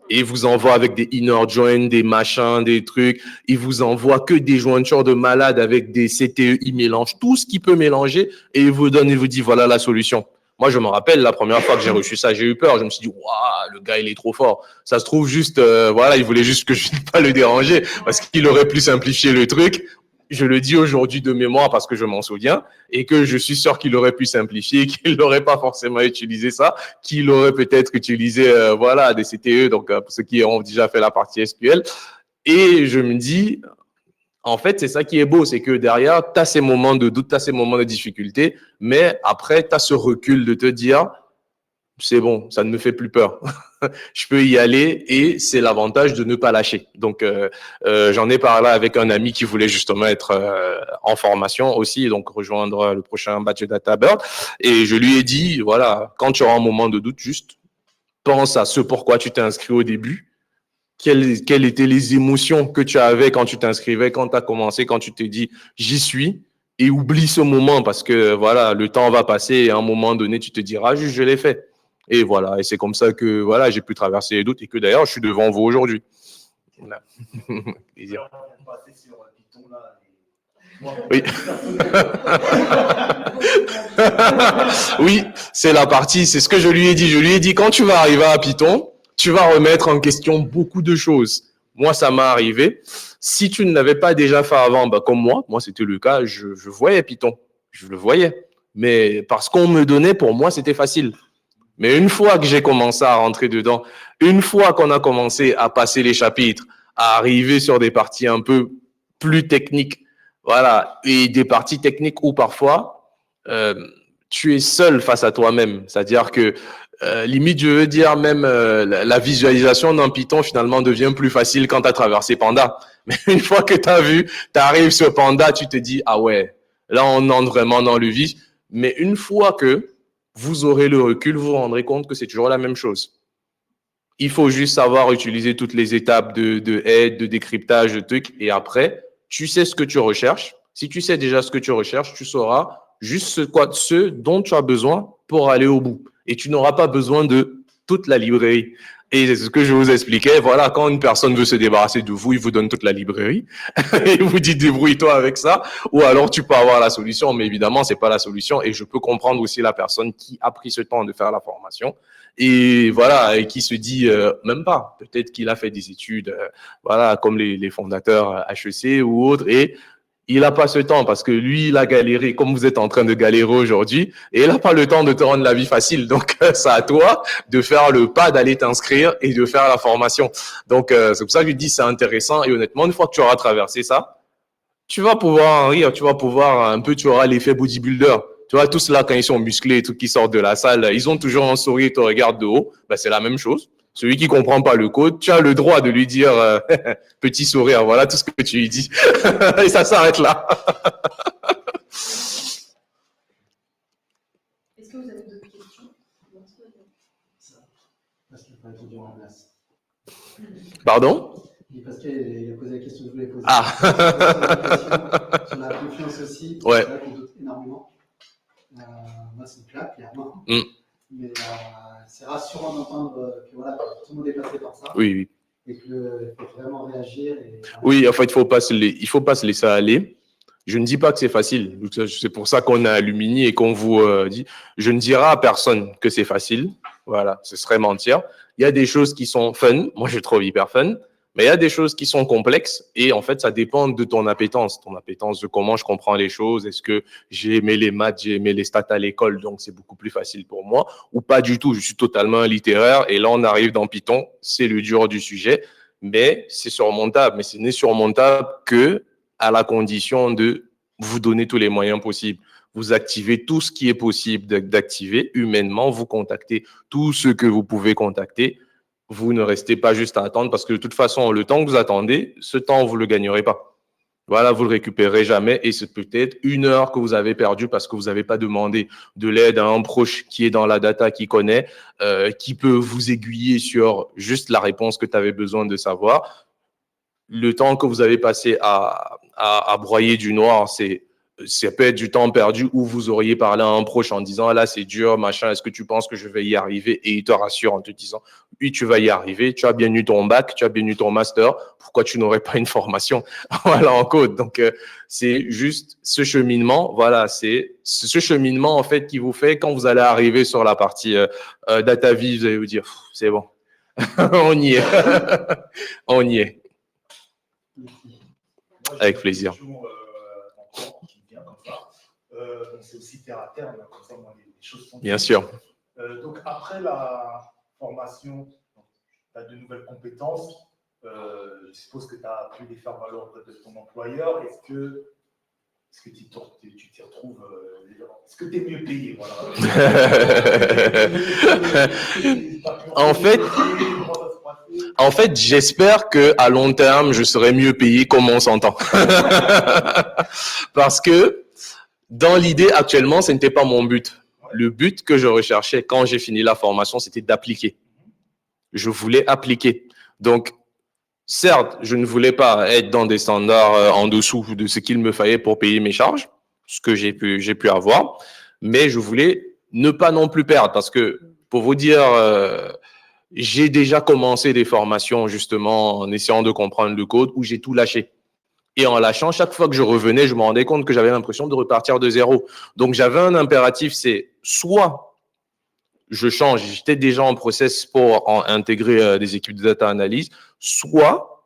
Et il vous envoie avec des inner joins, des machins, des trucs. Il vous envoie que des jointures de malades avec des CTE. Il mélange tout ce qu'il peut mélanger et il vous donne, il vous dit, voilà la solution. Moi, je me rappelle, la première fois que j'ai reçu ça, j'ai eu peur. Je me suis dit, waouh, le gars, il est trop fort. Ça se trouve juste, voilà, il voulait juste que je ne pas le déranger parce qu'il aurait pu simplifier le truc. Je le dis aujourd'hui de mémoire parce que je m'en souviens et que je suis sûr qu'il aurait pu simplifier, qu'il n'aurait pas forcément utilisé ça, qu'il aurait peut-être utilisé voilà, des CTE, donc pour ceux qui ont déjà fait la partie SQL. Et je me dis, en fait, c'est ça qui est beau, c'est que derrière, tu as ces moments de doute, tu as ces moments de difficulté, mais après, tu as ce recul de te dire, c'est bon, ça ne me fait plus peur. Je peux y aller et c'est l'avantage de ne pas lâcher. Donc, j'en ai parlé avec un ami qui voulait justement être en formation aussi, donc rejoindre le prochain batch de DataBird. Et je lui ai dit, voilà, quand tu auras un moment de doute, juste pense à ce pourquoi tu t'es inscrit au début. Quelles étaient les émotions que tu avais quand tu t'inscrivais, quand tu as commencé, quand tu t'es dit, j'y suis. Et oublie ce moment parce que voilà, le temps va passer et à un moment donné, tu te diras, juste, je l'ai fait. Et voilà, et c'est comme ça que voilà, j'ai pu traverser les doutes et que d'ailleurs, je suis devant vous aujourd'hui. Voilà. Oui. Oui, c'est la partie, c'est ce que je lui ai dit. Je lui ai dit, quand tu vas arriver à Python, tu vas remettre en question beaucoup de choses. Moi, ça m'est arrivé. Si tu ne l'avais pas déjà fait avant, bah, comme moi c'était le cas, je voyais Python. Je le voyais. Mais parce qu'on me donnait, pour moi, c'était facile. Mais une fois que j'ai commencé à rentrer dedans, une fois qu'on a commencé à passer les chapitres, à arriver sur des parties un peu plus techniques, voilà, et des parties techniques où parfois tu es seul face à toi-même. C'est-à-dire que limite, je veux dire, même la visualisation d'un Python finalement devient plus facile quand tu as traversé Panda. Mais une fois que tu as vu, tu arrives sur Panda, tu te dis, ah ouais, là on entre vraiment dans le vif. Mais une fois que vous aurez le recul, vous vous rendrez compte que c'est toujours la même chose. Il faut juste savoir utiliser toutes les étapes de aide, de décryptage, de trucs. Et après, tu sais ce que tu recherches. Si tu sais déjà ce que tu recherches, tu sauras juste ce dont tu as besoin pour aller au bout. Et tu n'auras pas besoin de toute la librairie. Et c'est ce que je vous expliquais. Voilà, quand une personne veut se débarrasser de vous, il vous donne toute la librairie. Et il vous dit, débrouille-toi avec ça. Ou alors, tu peux avoir la solution. Mais évidemment, c'est pas la solution. Et je peux comprendre aussi la personne qui a pris ce temps de faire la formation. Et voilà, et qui se dit, même pas. Peut-être qu'il a fait des études, voilà, comme les fondateurs HEC ou autres. Et il n'a pas ce temps parce que lui, il a galéré comme vous êtes en train de galérer aujourd'hui et il n'a pas le temps de te rendre la vie facile. Donc, c'est à toi de faire le pas, d'aller t'inscrire et de faire la formation. Donc, c'est pour ça que je dis c'est intéressant et honnêtement, une fois que tu auras traversé ça, tu vas pouvoir en rire, tu vas pouvoir un peu, tu auras l'effet bodybuilder. Tu vois, tous là, quand ils sont musclés et tout, qui sortent de la salle, ils ont toujours un sourire, ils te regardent de haut. Ben, c'est la même chose. Celui qui comprend pas le code, tu as le droit de lui dire petit sourire, voilà tout ce que tu lui dis. Et ça s'arrête là. Est-ce que vous avez d'autres questions? Parce qu'il n'a pas répondu en place. Pardon? Parce qu'il a posé la question que je voulais poser. Ah. Sur la confiance aussi, ouais. C'est vrai qu'on doute énormément. Moi, c'est une claque, clairement. Mais c'est rassurant d'entendre que, voilà, que tout le monde est passé par ça. Oui, oui. Et qu'il faut vraiment réagir. Oui, en fait, il faut pas se laisser aller. Je ne dis pas que c'est facile. C'est pour ça qu'on a Alumni et qu'on vous dit. Je ne dirai à personne que c'est facile. Voilà, ce serait mentir. Il y a des choses qui sont fun. Moi, je trouve hyper fun. Mais il y a des choses qui sont complexes et en fait, ça dépend de ton appétence de comment je comprends les choses. Est-ce que j'ai aimé les maths, j'ai aimé les stats à l'école, donc c'est beaucoup plus facile pour moi ou pas du tout. Je suis totalement littéraire et là, on arrive dans Python, c'est le dur du sujet, mais c'est surmontable. Mais ce n'est surmontable que à la condition de vous donner tous les moyens possibles. Vous activez tout ce qui est possible d'activer humainement, vous contactez tout ce que vous pouvez contacter. Vous ne restez pas juste à attendre parce que de toute façon, le temps que vous attendez, ce temps, vous ne le gagnerez pas. Voilà, vous ne le récupérez jamais et c'est peut-être 1 heure que vous avez perdu parce que vous n'avez pas demandé de l'aide à un proche qui est dans la data, qui connaît, qui peut vous aiguiller sur juste la réponse que tu avais besoin de savoir. Le temps que vous avez passé à broyer du noir, ça peut être du temps perdu où vous auriez parlé à un proche en disant « là, c'est dur, machin, est-ce que tu penses que je vais y arriver ?» Et il te rassure en te disant oui, tu vas y arriver, tu as bien eu ton bac, tu as bien eu ton master, pourquoi tu n'aurais pas une formation voilà, en code. Donc, c'est juste ce cheminement, voilà, c'est ce cheminement, en fait, qui vous fait, quand vous allez arriver sur la partie data viz, vous allez vous dire, c'est bon, on y est, on y est. Avec plaisir. C'est aussi terre à terre, comme ça, moi, les choses sont bien sûr. Donc, après la formation, tu as de nouvelles compétences. Je suppose que tu as pu les faire valoir auprès de ton employeur. Est-ce que tu t'y retrouves est-ce que tu es mieux payé voilà. En fait, j'espère qu'à long terme, je serai mieux payé comme on s'entend. Parce que dans l'idée, actuellement, ce n'était pas mon but. Le but que je recherchais quand j'ai fini la formation, c'était d'appliquer. Je voulais appliquer. Donc, certes, je ne voulais pas être dans des standards en dessous de ce qu'il me fallait pour payer mes charges, ce que j'ai pu avoir, mais je voulais ne pas non plus perdre parce que, pour vous dire, j'ai déjà commencé des formations justement en essayant de comprendre le code où j'ai tout lâché. Et en lâchant, chaque fois que je revenais, je me rendais compte que j'avais l'impression de repartir de zéro. Donc, j'avais un impératif, c'est soit je change, j'étais déjà en process pour intégrer des équipes de data analyse, soit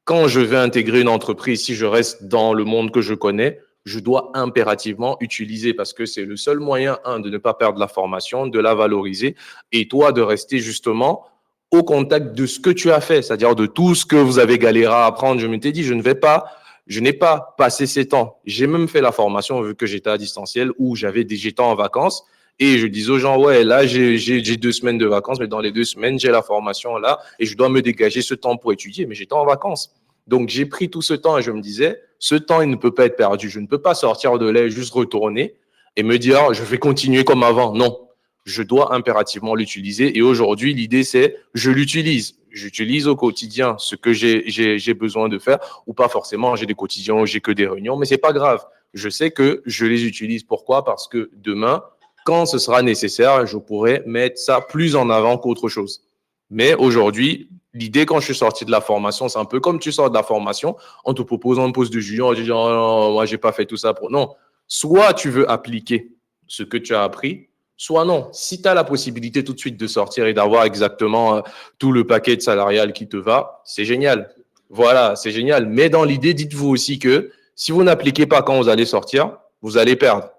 quand je vais intégrer une entreprise, si je reste dans le monde que je connais, je dois impérativement utiliser parce que c'est le seul moyen, de ne pas perdre la formation, de la valoriser et toi, de rester justement au contact de ce que tu as fait, c'est-à-dire de tout ce que vous avez galéré à apprendre. Je m'étais dit, je n'ai pas passé ces temps. J'ai même fait la formation vu que j'étais à distanciel où j'étais en vacances et je disais aux gens, ouais, là, j'ai 2 semaines de vacances, mais dans les 2 semaines, j'ai la formation là et je dois me dégager ce temps pour étudier, mais j'étais en vacances. Donc, j'ai pris tout ce temps et je me disais, ce temps, il ne peut pas être perdu. Je ne peux pas sortir de là et juste retourner et me dire, je vais continuer comme avant. Non. Je dois impérativement l'utiliser. Et aujourd'hui, l'idée, c'est je l'utilise. J'utilise au quotidien ce que j'ai besoin de faire ou pas forcément. J'ai des quotidiens où j'ai que des réunions, mais c'est pas grave. Je sais que je les utilise. Pourquoi? Parce que demain, quand ce sera nécessaire, je pourrai mettre ça plus en avant qu'autre chose. Mais aujourd'hui, l'idée, quand je suis sorti de la formation, c'est un peu comme tu sors de la formation, en te proposant un poste de junior, en te disant, oh non, moi, j'ai pas fait tout ça pour. Non. Soit tu veux appliquer ce que tu as appris, soit non. Si tu as la possibilité tout de suite de sortir et d'avoir exactement tout le paquet salarial qui te va, c'est génial. Voilà, c'est génial. Mais dans l'idée, dites-vous aussi que si vous n'appliquez pas quand vous allez sortir, vous allez perdre.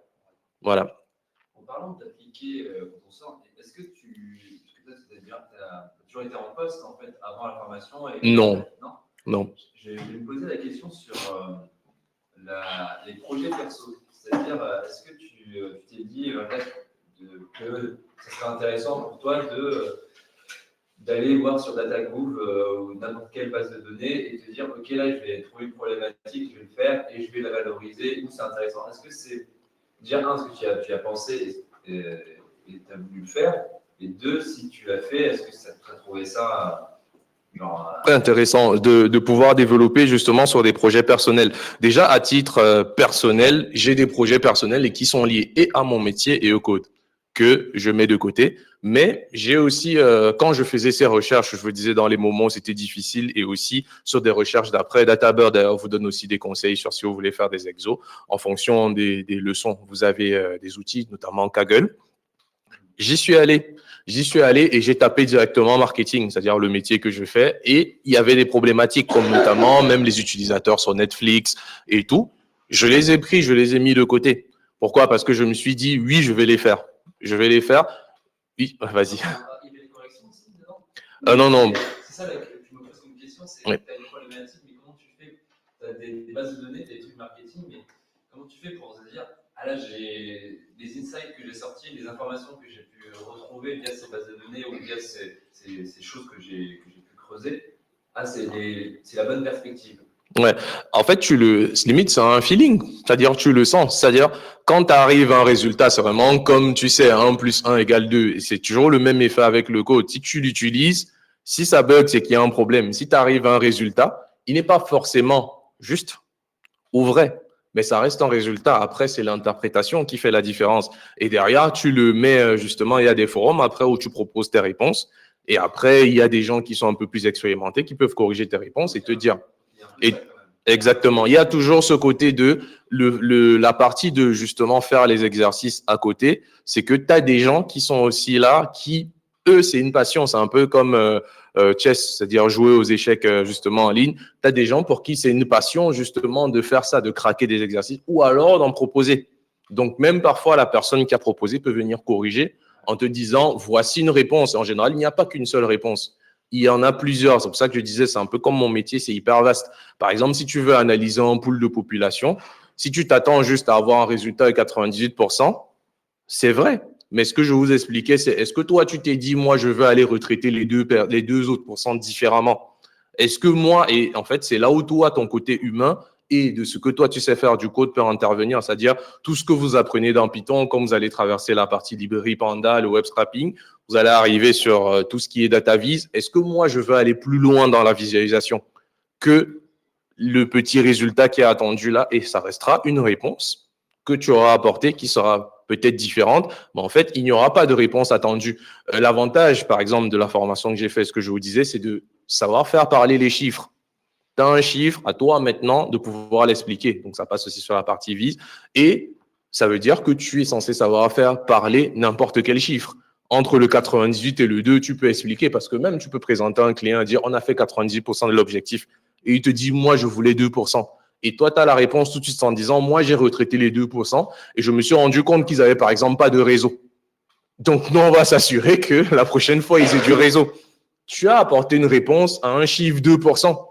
Voilà. En parlant d'appliquer quand on sort, est-ce que tu as toujours été en poste en fait avant la formation Non. Non. Je vais me poser la question sur les projets perso. C'est-à-dire, est-ce que tu t'es dit que ce serait intéressant pour toi d'aller voir sur DataGroove ou n'importe quelle base de données et te dire, OK, là, je vais trouver une problématique, je vais le faire et je vais la valoriser, ou c'est intéressant. Est-ce que c'est, déjà, ce que tu as pensé et tu as voulu le faire, et deux, si tu l'as fait, est-ce que tu as trouvé ça très intéressant de pouvoir développer justement sur des projets personnels. Déjà, à titre personnel, j'ai des projets personnels et qui sont liés et à mon métier et au code que je mets de côté. Mais j'ai aussi, quand je faisais ces recherches, je vous disais dans les moments où c'était difficile et aussi sur des recherches d'après, DataBird d'ailleurs vous donne aussi des conseils sur si vous voulez faire des exos. En fonction des leçons, vous avez des outils, notamment Kaggle. J'y suis allé et j'ai tapé directement marketing, c'est-à-dire le métier que je fais. Et il y avait des problématiques comme notamment même les utilisateurs sur Netflix et tout. Je les ai pris, je les ai mis de côté. Pourquoi? Parce que je me suis dit, oui, je vais les faire. Je vais les faire. Oui, vas-y. Il y avait des corrections aussi dedans? Non. C'est ça que tu me poses une question, c'est que tu as une problématique, mais comment tu fais? Tu as des bases de données, tu as des trucs marketing, mais comment tu fais pour se dire, ah là, j'ai des insights que j'ai sortis, des informations que j'ai pu retrouver via ces bases de données ou via ces choses que j'ai pu creuser. Ah, c'est la bonne perspective. Ouais, en fait, limite, c'est un feeling, c'est-à-dire tu le sens, c'est-à-dire quand tu arrives à un résultat, c'est vraiment comme tu sais, 1 + 1 = 2, et c'est toujours le même effet avec le code. Si tu l'utilises, si ça bug, c'est qu'il y a un problème. Si tu arrives à un résultat, il n'est pas forcément juste ou vrai, mais ça reste un résultat. Après, c'est l'interprétation qui fait la différence. Et derrière, tu le mets justement, il y a des forums après où tu proposes tes réponses. Et après, il y a des gens qui sont un peu plus expérimentés qui peuvent corriger tes réponses et te dire. Et, exactement. Il y a toujours ce côté de la partie de justement faire les exercices à côté. C'est que tu as des gens qui sont aussi là, qui, eux, c'est une passion. C'est un peu comme chess, c'est-à-dire jouer aux échecs justement en ligne. Tu as des gens pour qui c'est une passion justement de faire ça, de craquer des exercices ou alors d'en proposer. Donc, même parfois, la personne qui a proposé peut venir corriger en te disant, voici une réponse. En général, il n'y a pas qu'une seule réponse. Il y en a plusieurs. C'est pour ça que je disais, c'est un peu comme mon métier, c'est hyper vaste. Par exemple, si tu veux analyser un pool de population, si tu t'attends juste à avoir un résultat de 98%, c'est vrai. Mais ce que je vous expliquais, c'est est-ce que toi, tu t'es dit, moi, je veux aller retraiter les deux autres pourcents différemment? Est-ce que moi, et en fait, c'est là où toi, ton côté humain, et de ce que toi, tu sais faire du code peut intervenir, c'est-à-dire tout ce que vous apprenez dans Python, quand vous allez traverser la partie librairie Panda, le web scrapping, vous allez arriver sur tout ce qui est data vis. Est-ce que moi, je veux aller plus loin dans la visualisation que le petit résultat qui est attendu là? Et ça restera une réponse que tu auras apportée qui sera peut-être différente, mais en fait, il n'y aura pas de réponse attendue. L'avantage, par exemple, de la formation que j'ai fait, ce que je vous disais, c'est de savoir faire parler les chiffres. Tu as un chiffre, à toi maintenant de pouvoir l'expliquer. Donc, ça passe aussi sur la partie vise. Et ça veut dire que tu es censé savoir faire parler n'importe quel chiffre. Entre le 98 et le 2, tu peux expliquer parce que même tu peux présenter un client et dire on a fait 90% de l'objectif. Et il te dit moi, je voulais 2%. Et toi, tu as la réponse tout de suite en disant moi, j'ai retraité les 2% et je me suis rendu compte qu'ils avaient par exemple pas de réseau. Donc, nous, on va s'assurer que la prochaine fois, ils aient du réseau. Tu as apporté une réponse à un chiffre 2%.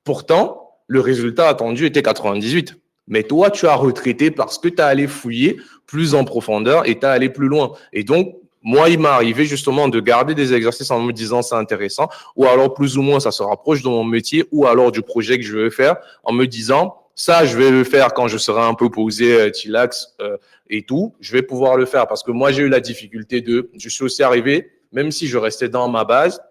Pourtant, le résultat attendu était 98. Mais toi, tu as retraité parce que tu as allé fouiller plus en profondeur et tu as allé plus loin. Et donc, moi, il m'est arrivé justement de garder des exercices en me disant c'est intéressant, ou alors plus ou moins ça se rapproche de mon métier, ou alors du projet que je veux faire, en me disant ça, je vais le faire quand je serai un peu posé, chillax et tout. Je vais pouvoir le faire parce que moi, j'ai eu la difficulté je suis aussi arrivé, même si je restais dans ma base,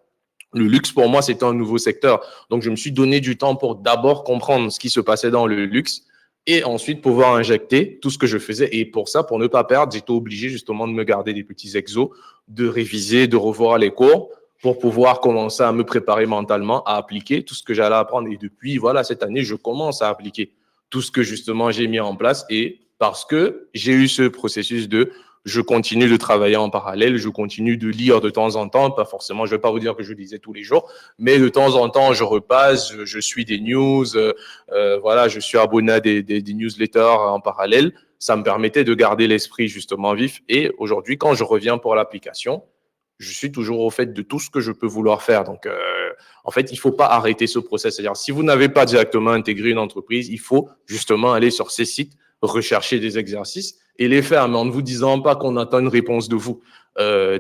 le luxe, pour moi, c'était un nouveau secteur. Donc, je me suis donné du temps pour d'abord comprendre ce qui se passait dans le luxe et ensuite pouvoir injecter tout ce que je faisais. Et pour ça, pour ne pas perdre, j'étais obligé justement de me garder des petits exos, de réviser, de revoir les cours pour pouvoir commencer à me préparer mentalement à appliquer tout ce que j'allais apprendre. Et depuis, voilà, cette année, je commence à appliquer tout ce que justement j'ai mis en place et parce que j'ai eu ce processus je continue de travailler en parallèle, je continue de lire de temps en temps, pas forcément, je vais pas vous dire que je lisais tous les jours, mais de temps en temps, je repasse, je suis des news, voilà, je suis abonné à des newsletters en parallèle. Ça me permettait de garder l'esprit justement vif. Et aujourd'hui, quand je reviens pour l'application, je suis toujours au fait de tout ce que je peux vouloir faire. Donc, en fait, il faut pas arrêter ce process. C'est-à-dire, si vous n'avez pas directement intégré une entreprise, il faut justement aller sur ces sites, rechercher des exercices et les faire, mais en ne vous disant pas qu'on attend une réponse de vous.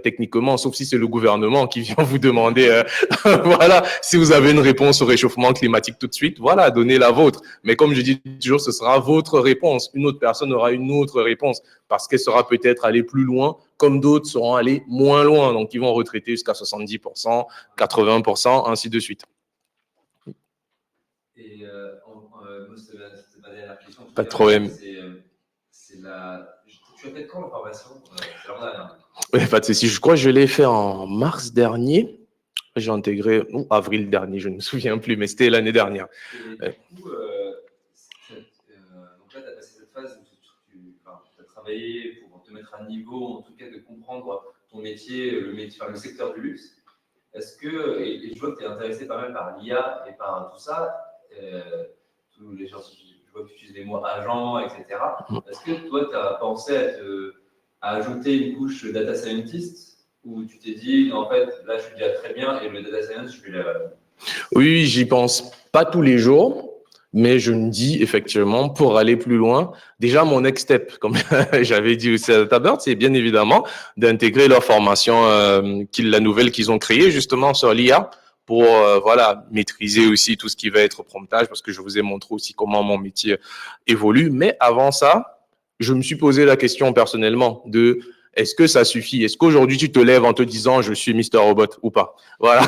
Techniquement, sauf si c'est le gouvernement qui vient vous demander, voilà, si vous avez une réponse au réchauffement climatique tout de suite, voilà, donnez la vôtre. Mais comme je dis toujours, ce sera votre réponse. Une autre personne aura une autre réponse parce qu'elle sera peut-être allée plus loin, comme d'autres seront allés moins loin. Donc, ils vont retraiter jusqu'à 70%, 80%, ainsi de suite. Et c'est ma dernière question. Pas de problème. Tu as fait quand la formation? C'est l'an dernier. Oui, pas de souci. Je crois que je l'ai fait en mars dernier. J'ai intégré, ou avril dernier, je ne me souviens plus, mais c'était l'année dernière. Et du coup, donc là, tu as passé cette phase où tu as travaillé pour te mettre à niveau, en tout cas de comprendre ton métier, le secteur du luxe. Est-ce que, et je vois que tu es intéressé pas mal par l'IA et par tout ça, tous les gens, je vois que tu utilises les mots agent, etc. Est-ce que toi, tu as pensé à ajouter une couche data scientist ou tu t'es dit, en fait, là, je suis déjà très bien et le data science, je vais la... Oui, j'y pense pas tous les jours, mais je me dis effectivement, pour aller plus loin, déjà mon next step, comme j'avais dit aussi à DataBird, c'est bien évidemment d'intégrer leur formation, la nouvelle qu'ils ont créée justement sur l'IA pour voilà, maîtriser aussi tout ce qui va être promptage, parce que je vous ai montré aussi comment mon métier évolue. Mais avant ça, je me suis posé la question personnellement de est-ce que ça suffit? Est-ce qu'aujourd'hui, tu te lèves en te disant « je suis Mr. Robot » ou pas? Voilà.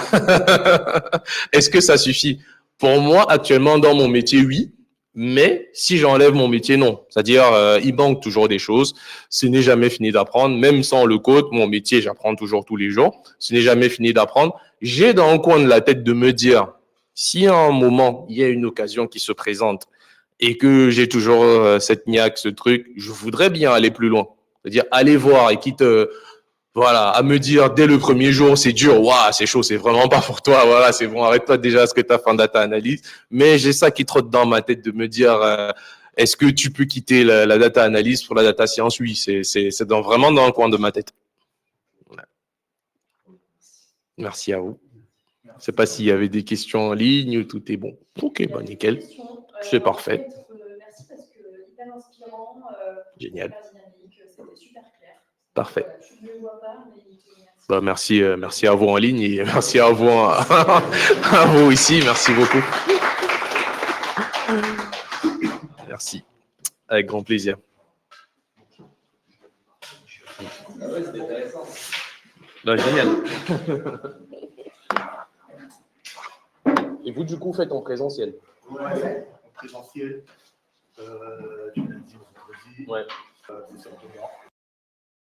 Est-ce que ça suffit? Pour moi, actuellement, dans mon métier, oui. Mais si j'enlève mon métier, non. C'est-à-dire, il manque toujours des choses. Ce n'est jamais fini d'apprendre. Même sans le code, mon métier, j'apprends toujours tous les jours. Ce n'est jamais fini d'apprendre. J'ai dans le coin de la tête de me dire, si à un moment, il y a une occasion qui se présente et que j'ai toujours cette niaque, ce truc, je voudrais bien aller plus loin. C'est-à-dire, aller voir et quitte voilà, à me dire dès le premier jour, c'est dur, waouh, c'est chaud, c'est vraiment pas pour toi, voilà, c'est bon, arrête-toi déjà ce que tu as fait en data analyse. Mais j'ai ça qui trotte dans ma tête de me dire, est-ce que tu peux quitter la data analyse pour la data science? Oui, c'est vraiment dans le coin de ma tête. Voilà. Merci à vous. Je ne sais pas s'il y avait des questions en ligne ou tout est bon. Ok, bah nickel. C'est parfait. Merci parce que hyper inspirant. Génial. Hyper dynamique, c'était super clair. Parfait. Voilà, je ne le vois pas, mais bah, merci à vous en ligne et merci à vous, à vous ici. Merci beaucoup. Merci. Avec grand plaisir. Ah ouais, c'était intéressant. Bah, génial. Et vous, du coup, faites en présentiel? Ouais, en présentiel. Du lundi au vendredi. Ouais. C'est simplement.